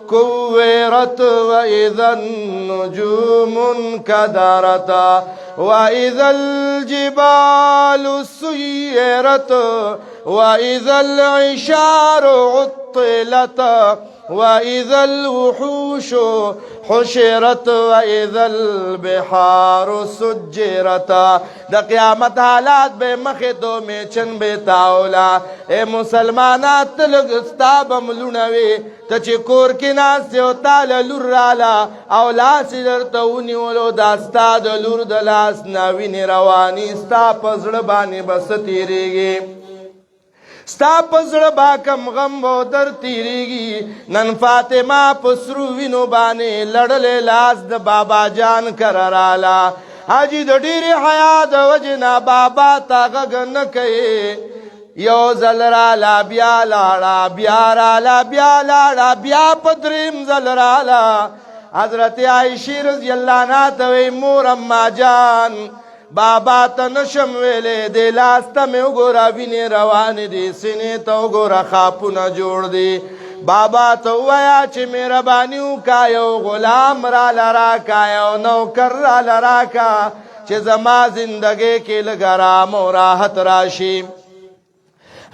كورت وإذا النجوم انكدرت وإذا الجبال سيرت وإذا العشار عطلت وإذا الوحوش حشرت وإذا البحار سجرت. دا قیامت حالات بے مخدو میں چن بے تاولا اے مسلمانات تلگ استاب ملونوی تچی کور کی ناس و تال لور رالا او لاسی در تونی ولو داستا دا لور دلاس ناوینی روانی ستا پزر بانی بس تیریگی ستا پزړه با کم غم و در تیریږي نن فاطمه پسرو وینو باندې لړلې لاس د بابا جان کررالا حاجی د ډېرې حیا د وجنا بابا تا غږ نه کوي یو ځل رالا بیا لاړه بیا رالا بیا لاړه بیا په دریم ځل رالا حضرت عائشہ رضی اللہ عنہا ته وی مور اما جان بابا ته نشم ویلې د لاسته مې وګوره وینې روانې دي سینې ته وګوره خاپونه جوړ دي بابا ته ووایه چې مهرباني وکړه یو غلام راله راکړه یو نوکر راله راکړه چې زما زندګۍ کې لږ ارام او راحت راشي.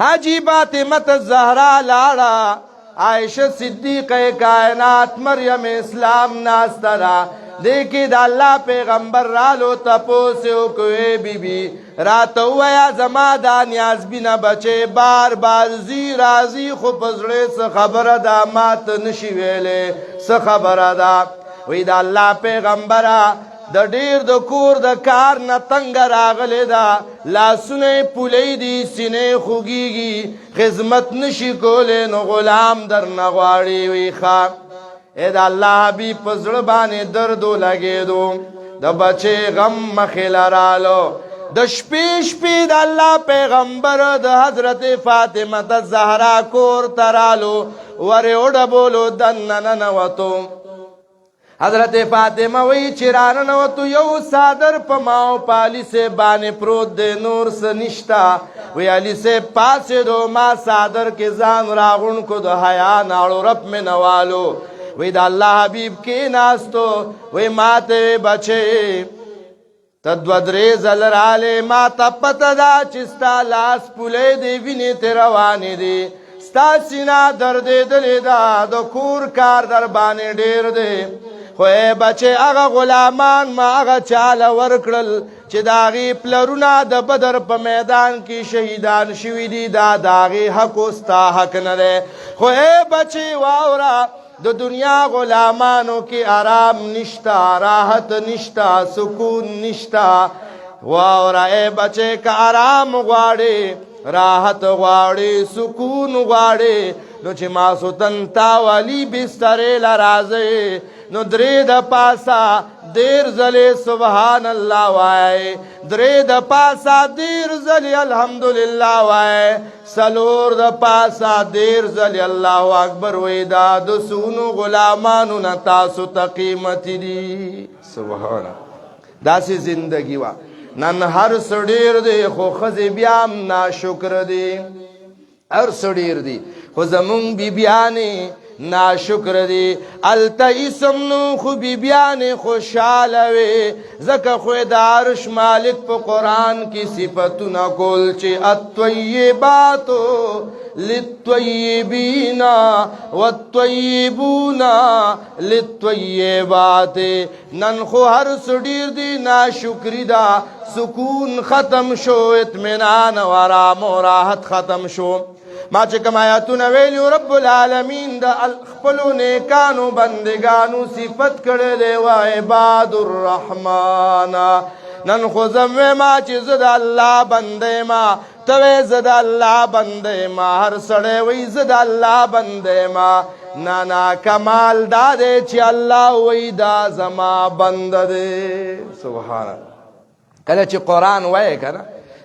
حاجی فاطمه الزهرا لاړه عائشہ صدیقه کائنات مریم اسلام ناسته ده دیکھی دا اللہ پیغمبر رالو تپوسیو کوئی بی بی راتو ویا زما دا نیاز بینا بچے بار بار زی رازی خو پزڑے سا خبر دا مات نشی ویلے سا خبر دا وی دا اللہ پیغمبر دا دیر دا کور دا کار نا تنگ راغلے دا لاسونے پولی دی سینے خوگیگی خدمت نشی کولے نو غلام در نغواری وی خواب اے دا اللہ حبیب پزړه باندې دردو لګېدو د بچې غم مخې لرالو د شپې شپې د الله پیغمبر د حضرت فاطمه الزهرا کور ته رالو ورې وډبولو دننه ننوتو حضرت فاطمه وی چې راننوتو یو صادر په ماو پالی سے باندې پروت دی نور څه نشتا وی علی سے پاسېدو ما صادر کې ځان راغون کو د حیا ناړو رب مې نوالو وی دا اللہ حبیب کی ناستو وی ماتے بچے تدو درې زل رالے ماتا پتا دا چستا لاس پولے دی وینی تیروانی دی ستا سینا درد دلی دا دو کور کار در بانے ډیر دی خوی بچے اغا غلامان ما اغا چالا ورکڑل چه داغی پلرونا دا بدر پا میدان کی شہیدان شوی دی دا داغی حق استا حق ندے خوی بچے واورا د دنیا غلامانو کی آرام نشتا راحت نشتا سکون نشتا واورا اے بچے کا آرام غواړي راحت غواړي سکون غواړي نو چې ما سوتن تاوالی بسترې لرازه نو درې د پاسا دیر زلی سبحان الله وای درې د پاسا دیر زلی الحمدلله وای سلور د پاسا دیر زلی الله اکبر وای دا د سونو غلامانو نه تاسو تقیمت دي سبحان داسې زندگی وا نن هر سړیر دی خو خزی بیام ناشکر دی هر سړیر دی خو زمون بی بیانی ناشکر دی التا اسم نو خو بیبیان خوشحالوی زکا خوی دا عرش مالک پا قرآن کی صفتنا کول چی الطیباتو للطیبین والطیبون للطیبات نن خو هر سڈیر دی ناشکری دا سکون ختم شو اطمینان و آرام و راحت ختم شو ما چې کوم آیاتونه ویلو رب العالمین د خپلو نیکانو بندگانو صفت کړی دی و عباد الرحمن نن خو زم ما چې زه د الله بنده ما ته وې زه د الله بنده ما هر سړی وایي زه د الله بنده ما نه کمال دا دی چې الله وایي دا زما بنده دی سبحان الله کله چې قرآن وایې که نه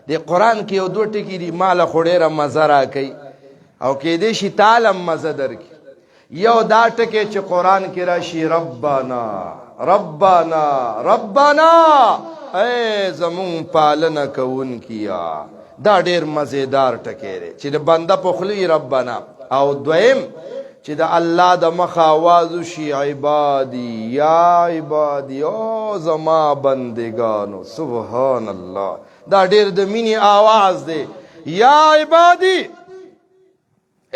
د قرآن کې یو دوه ټکي دي ماله خو ډېره مزه راکوي او کېدای شي تالم مزه درکړي یو دا ټکی چې قرآن کې راشي ربنا ربنا ربنا ای زمون پالنه کوونکیا دا ډېر مزیدار ټکی دی چې د بنده په خوله ربنا او دویم چې د الله د مخه آواز وشي عبادي یا عبادي او زما بندگانو سبحان الله دا ډېر د مینې آواز دی یا عبادي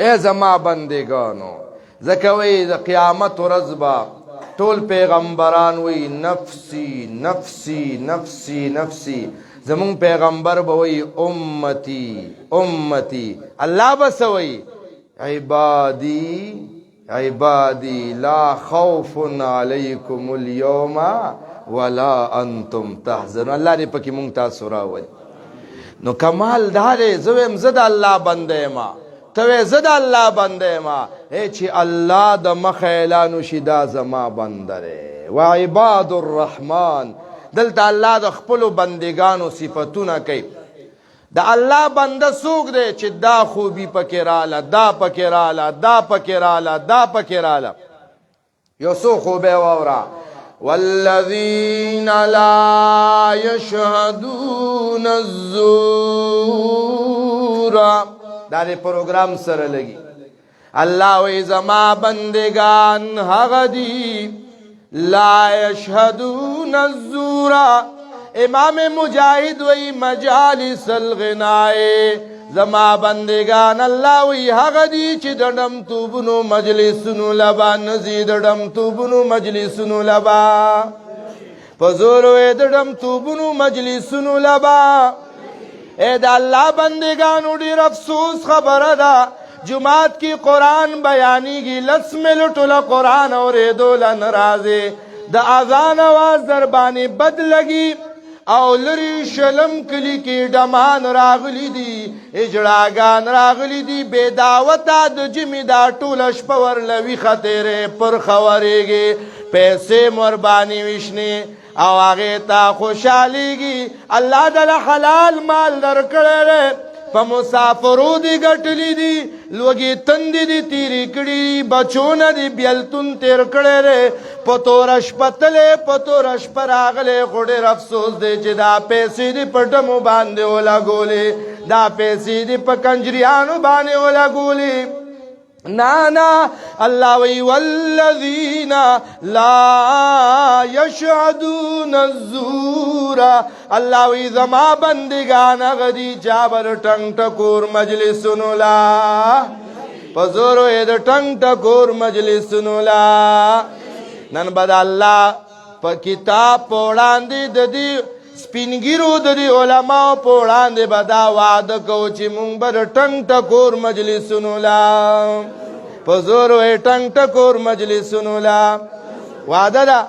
اے زما بندگانو ځکه وایي د قیامت ورځ به ټول پیغمبران وایي نفسی نفسی نفسی نفسی زمون پیغمبر به وایي امتی امتی الله به څه وایي عبادی عبادی لا خوف علیکم اليوم ولا انتم تحزنون الله دې پکې مونږ تاسو راولي نو کمال دا دی زه وایم زه د الله بنده یم ته وایې زه د الله بنده یم چې الله د مخه اعلان وشي دا زما بنده دی وعباد الرحمن دلته الله د خپلو بندگانو صفتونه کوي د الله بنده څوک دی چې دا خوبي پکې راله دا پکې راله دا پکې راله دا پکې راله یو څو خوبه واوره والذین لا یشهدون الزور دا د پروګرام سره لګي الله وی زما بندگان هغه دي لا یشهدون الزور امام مجاہد وی مجالس الغنائے زما بندگان اللہ وی حق دی چی دڑم توبنو مجلسنو لبا نزی دڑم توبنو مجلسنو لبا پزورو اے دڑم توبنو مجلسنو لبا اے دا اللہ بندگانو دیر افسوس خبر دا جماعت کی قرآن بیانی گی لسم لٹولا قرآن اور دولا نرازے دا آذان آواز دربانی بد لگی او لری شلم کلی کی ډمان راغلی دی اجړاګان راغلی دی بے دعوتا د جمی دا ټوله شپه ورلوي خطرې پر خورېږي پیسې مربانی وشنی او هغې ته خوشحالیږي الله دله حلال مال درکړی په مسافرو دی ګټلی دی لوږې تندې دی تیرې کړي بچونه دی بیلتون تیر کړی دی په توره شپه تللی په توره شپه راغلی خو ډېر افسوس دی چې دا پیسې دی په ډمو باندې ولګولې دا پیسې دی په کنجریانو باندې ولګولې نانا الله وی والذین لا یشهدون الزور الله وی زما بندگان غدی جابر ټنګ ټکور مجلسونو لا پزورو د ټنګ ټکور مجلسونو لا نن بد الله په کتاب وړاندې د دې سپینګیرو د دې علماء په وړاندې به دا وعده کوو چې مونږ به ټنګ ټکور مجلسونو لا په زورو یې ټنګ ټکور مجلسونو لا وعده ده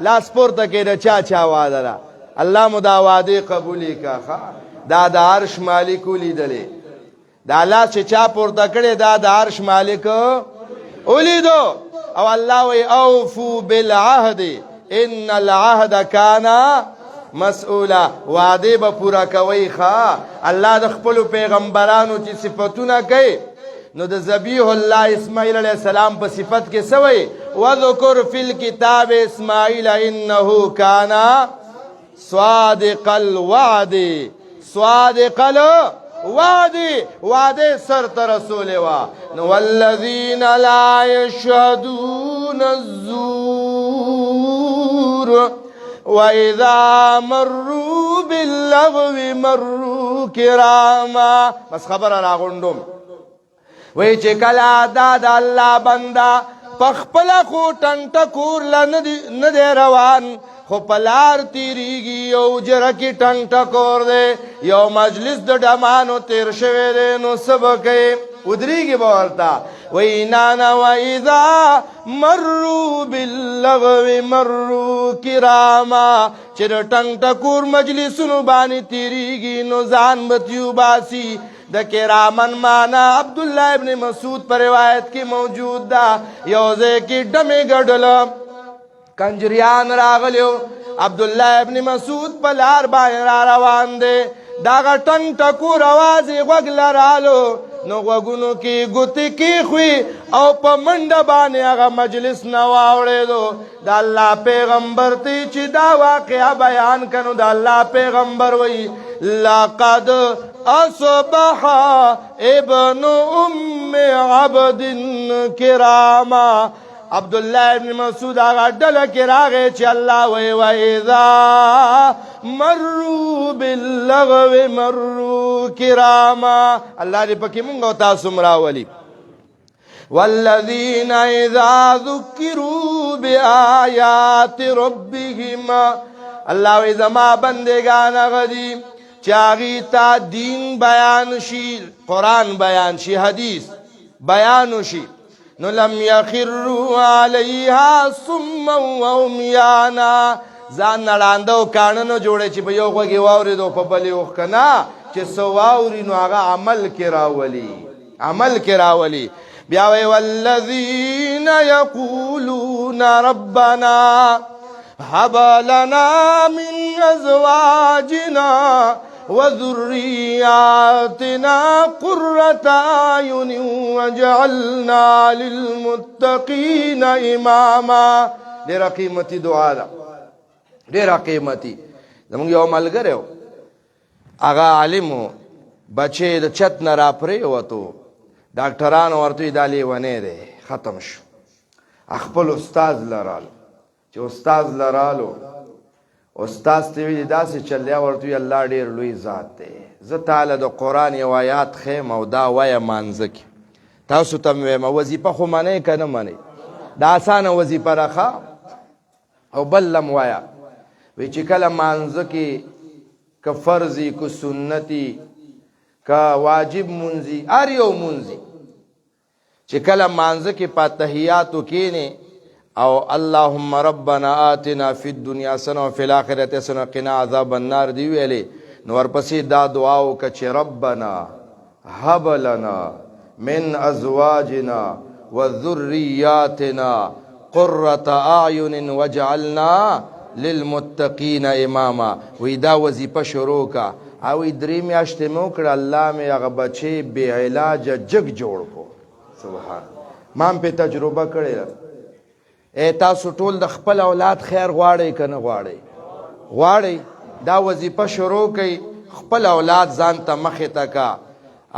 لاس پورته کې د چا چا وعده ده الله مو دا وعدې قبولې کا دا د عرش مالک ولیدلې دا لاس چې چا پورته کړی دا د عرش مالک ولیدو او الله وی اوفو بالعهد ان العهد کان مسئولا وعده به پورا کوي ښا الله د خپلو پیغمبرانو چې صفتونه کوي نو د ذبیح الله اسماعیل علیہ السلام په صفت کې سوی وذکر فی الکتاب اسماعیل انه کان صادق الوعد صادق وعده سر ته رسولې وه نو والذین لا یشهدون الزور وَإِذَا مَرُّوا بِاللَّغْوِ مَرُّوا كِرَامًا بس خبر راغونډوم وای چې کله دا د الله بنده پخپله خو ټنګ ټکور له نه دی روان خو په لار تیریږي یو جره کې ټنګ ټکور دی یو مجلس د ډمانو تیر شوی دی نو څه به کوي ودرېږي به ورته وایي نانا وإذا مروا باللغو مروا کراما چې د ټنګ ټکور مجلسونو باندې تیریږي نو ځان به تیو باسي د کرامن معنا عبدالله ابن مسعود پر روایت کې موجود ده یو ځای کې ډمې ګډله کنجریان راغلیو عبدالله ابن مسعود په لار باندې را روان دی دغه ټنګ ټکور اواز یې غوږ لرالو نو غوږونو کې ګوتې کېښوي او په منډه باندې هغه مجلس نه واوړېدو د الله پیغمبر ته چې دا واقعه بیان کړو د الله پیغمبر وایي لقد اصبح ابن ام عبد کراما عبدالله ابن مسعود هغه ډله کې راغی چې الله وایي وإذا مروا باللغو مروا کراما الله دې پکې مونږ او تاسو راولي والذین اذا ذکروا بآیات ربهم الله وایي زما بندگان هغه دي چې هغې ته دین بیان شي قرآن بیان شي حدیث بیان شي نو لم یخروا علیها صما وعمیانا ځان نه ړانده او کاڼه نه جوړی چې په یو غوږ یې واورېدو په بل یې اوښ که نه چې څه واوري نو هغه عمل کې راولي بیا وایي والذین یقولون ربنا هب لنا من ازواجنا وذرياتنا قرة أعين وجعلنا للمتقين إماما ډېره قیمتي دعا ده ډېره قیمتي زموږ یو ملګری و هغه عالم و بچې د چت نه راپرېوتو ډاکټرانو ورته ویل دا لیونی دی ختم شو خپل استاد لرالو چې استاد لرالو استاد ته ویلي داسې چلیا ورته وي الله ډېر لوی ذات دی زه تاله د قرآن یو آیات ښیم او دا وایه مانځه کې تاسو ته مې وایم وظیفه خو منئ که نه منئ دا اسانه وظیفه راخه او بل لم وایه وی چې کله مانځه کې که فرضي که سنتي که واجب منځي هر یو منځي چې کله مانځه کې په تحیاتو کښېنې او اللهم ربنا آتنا فی الدنیا حسنه وفی الاخرة حسنه وقنا عذاب النار دی ویلې نو ورپسې دا دعا وکړه چې ربنا هب لنا من ازواجنا وذریاتنا قرة اعین وجعلنا للمتقین اماما وی دا وظیفه شروع کا او 3 میاشتې مې وکړه الله مې هغه بچې بې علاجه جګ جوړ کو سبحان ما هم پې تجربه کړې ده تاسو ټول د خپل اولاد خیر غواړئ که نه غواړئ دا وظیفه شروع کوي خپل اولاد ځان ته مخې ته کا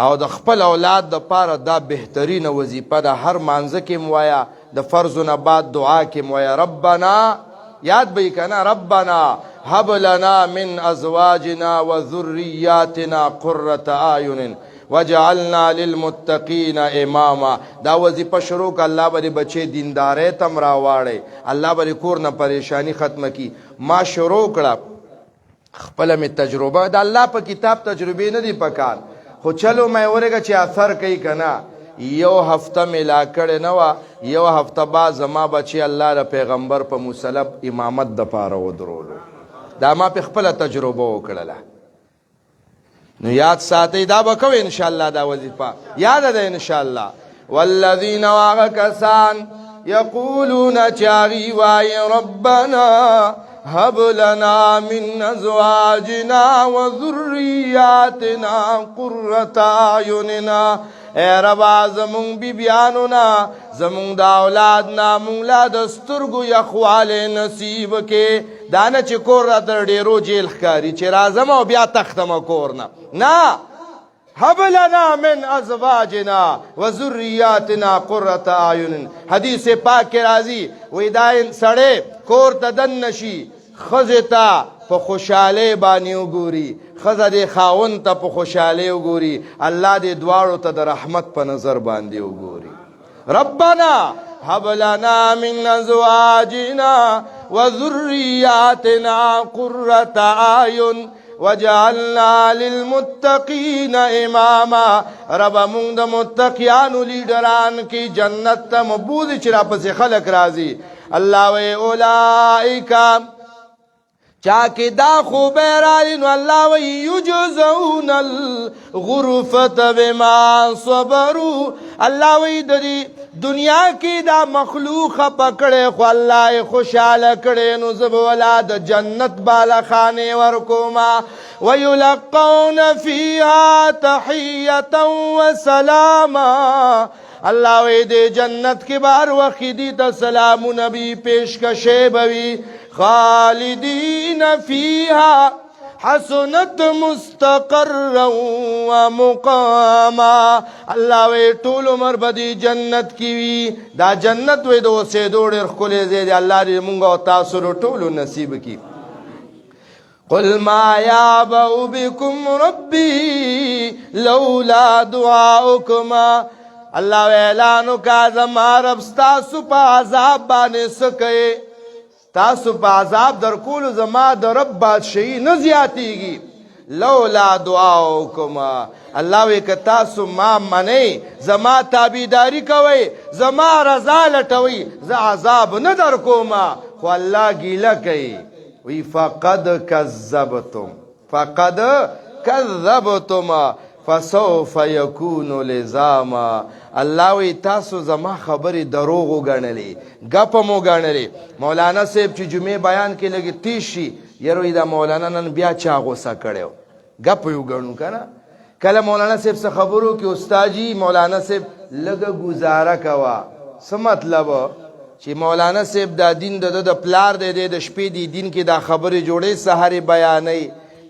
او د خپل اولاد دپاره دا بهترینه وظیفه ده هر مانځه کې م وایه د فرضو نه بعد دعا کې م وایه ربنا یاد به یې که نه ربنا هب لنا من ازواجنا وذریاتنا قرة اعین وجعلنا للمتقین اماما دا وظیفه شروع که الله به بچې دیندارۍ تم راواړی الله به کور نه پریشانی ختمه کی ما شروع کړه خپله مې تجربه د الله په کتاب تجربې نه دي پکار خو چلو مې ورګه چې اثر کوي که نه یو هفته مې لا کړې نه وه یو هفته بعد زما بچې الله د پیغمبر په مسلب امامت دپاره ودرولو دا ما په خپله تجربه وکړله نو یاد ساتئ دا به کوئ انشاءالله دا وظیفه یاده ده انشاءالله والذین واغه کسان یقولون چاغي وای ربنا هب لنا من ازواجنا وذریاتنا قرة اعیننا اے ربا زمون بیبیانو نا زمون دا اولاد نا مونږ لا د سترګو یخوالی نصیب کې دانه چې کور را تر ډېرو جیل ښکاري چې راځم او بیا تختم کور نه هب لنا من ازواجنا وذریاتنا قرۃ اعین. حدیث پاک کې راځي وې دا سړی کور ته دن شي خزه ته په خوشاله باندې وګوري خزه دې خاون ته په خوشاله وګوري الله دې دواړو ته د رحمت په نظر باندې وګوري. ربنا هب لنا من ازواجنا وذریاتنا قرۃ اعین وجعلنا للمتقین اماما. رب مونږ د متقیانو لیډران کی جنت ته مبوذ چې را پسې خلق راځي. الله وی اولئک چا کې دا خوب راځي نو الله وی یجزون الغرفة بما صبروا. الله وی د دنیا کې دا مخلوق پکړې خو الله خوشاله کړي نو زب ولاد جنت بالا خانه ورکوما. ويلقون فيها تحية وسلاما. الله وی دې جنت کې بار وخت دي ته سلام نبی پیشکشه بوي. خالدین فيها حسنت مستقرا ومقاما. الله وی ټول عمر بدی جنت کی وی دا جنت وی دو سه دوړ خلې زید الله دې مونږ او تاسو ټول نصیب کی. قل ما يعبأ بكم ربي لولا دعاؤكم. الله اعلان کا زما رب تاسو په عذاب باندې سکه تاسو په عذاب در کول زما د رب بادشاہي نه زیاتیږي. لولا دعاؤکم. الله وی که تاسو ما منی زما تابعداري کوي زما رضا لټوي ز عذاب نه در کوم. خو الله ګیله کوي وی فقد كذبتم فسوف يكون لزاما. الله وی تاسو زما خبرې دروغ وګڼلې غپ مو ګڼلې. مولانا صاحب چې جمعې بیان کې لګي تیشي یره دا مولانا نن بیا چا غوسه کړو غپ یو ګڼو کنه. کله مولانا صاحب څخه خبرو کې استاد جی مولانا صاحب لګه گزاره کوا څه مطلب چې مولانا صاحب دا دین د پلار د شپې دی دین کې دا خبرې جوړې سحر بیانې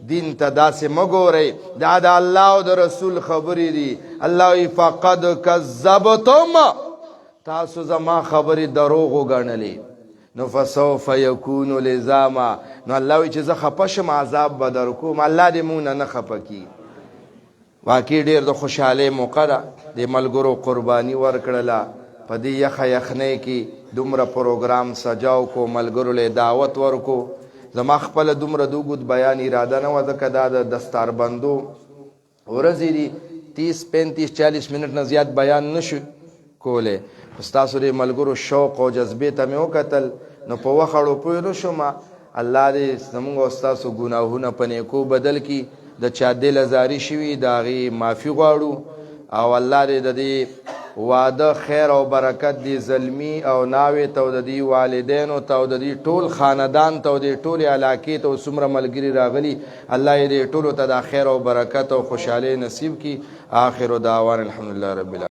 دین ته داسې مګورئ دا د الله او د رسول خبرې دي. الله فقد کذبتم تاسو زما خبرې دروغ وګڼلې نو فسوف یکون لزاما. نو الله وی چې زه خپه شم عذاب به در کوم. الله دې مونږ نه خپه کي. واقع ډېر د خوشحالۍ موقع ده. د ملګرو قرباني ورکړله په دې یخه یخنۍ کې دومره پروګرام سجاو کو ملګرو له دعوت ورکو. زما خپل دومره دوګد بیان اراده نه و ځکه دا د دستاربندو ورځې دي 30 35 40 منټ نه زیات بیان نشو کوله. ستاسو د ملګرو شوق او جذبې ته مې وکتل نو په وخړو پوه نه شوم. الله دې زموږ او ستاسو ګناهونه په نیکو بدل کړي. د چا دل زاری شوي د هغې معافي غواړو او الله دې د دې واده خیر او برکت دی زلمی او ناوی ته او د دې والدینو ته او د دې ټول خاندان ته او د ټولې علاقې ته څومره ملګري راغلي الله یې دې ټولو ته د خیر او برکت او خوشحالۍ نصیب کړي. آخر دعوانا الحمدلله رب العالمین.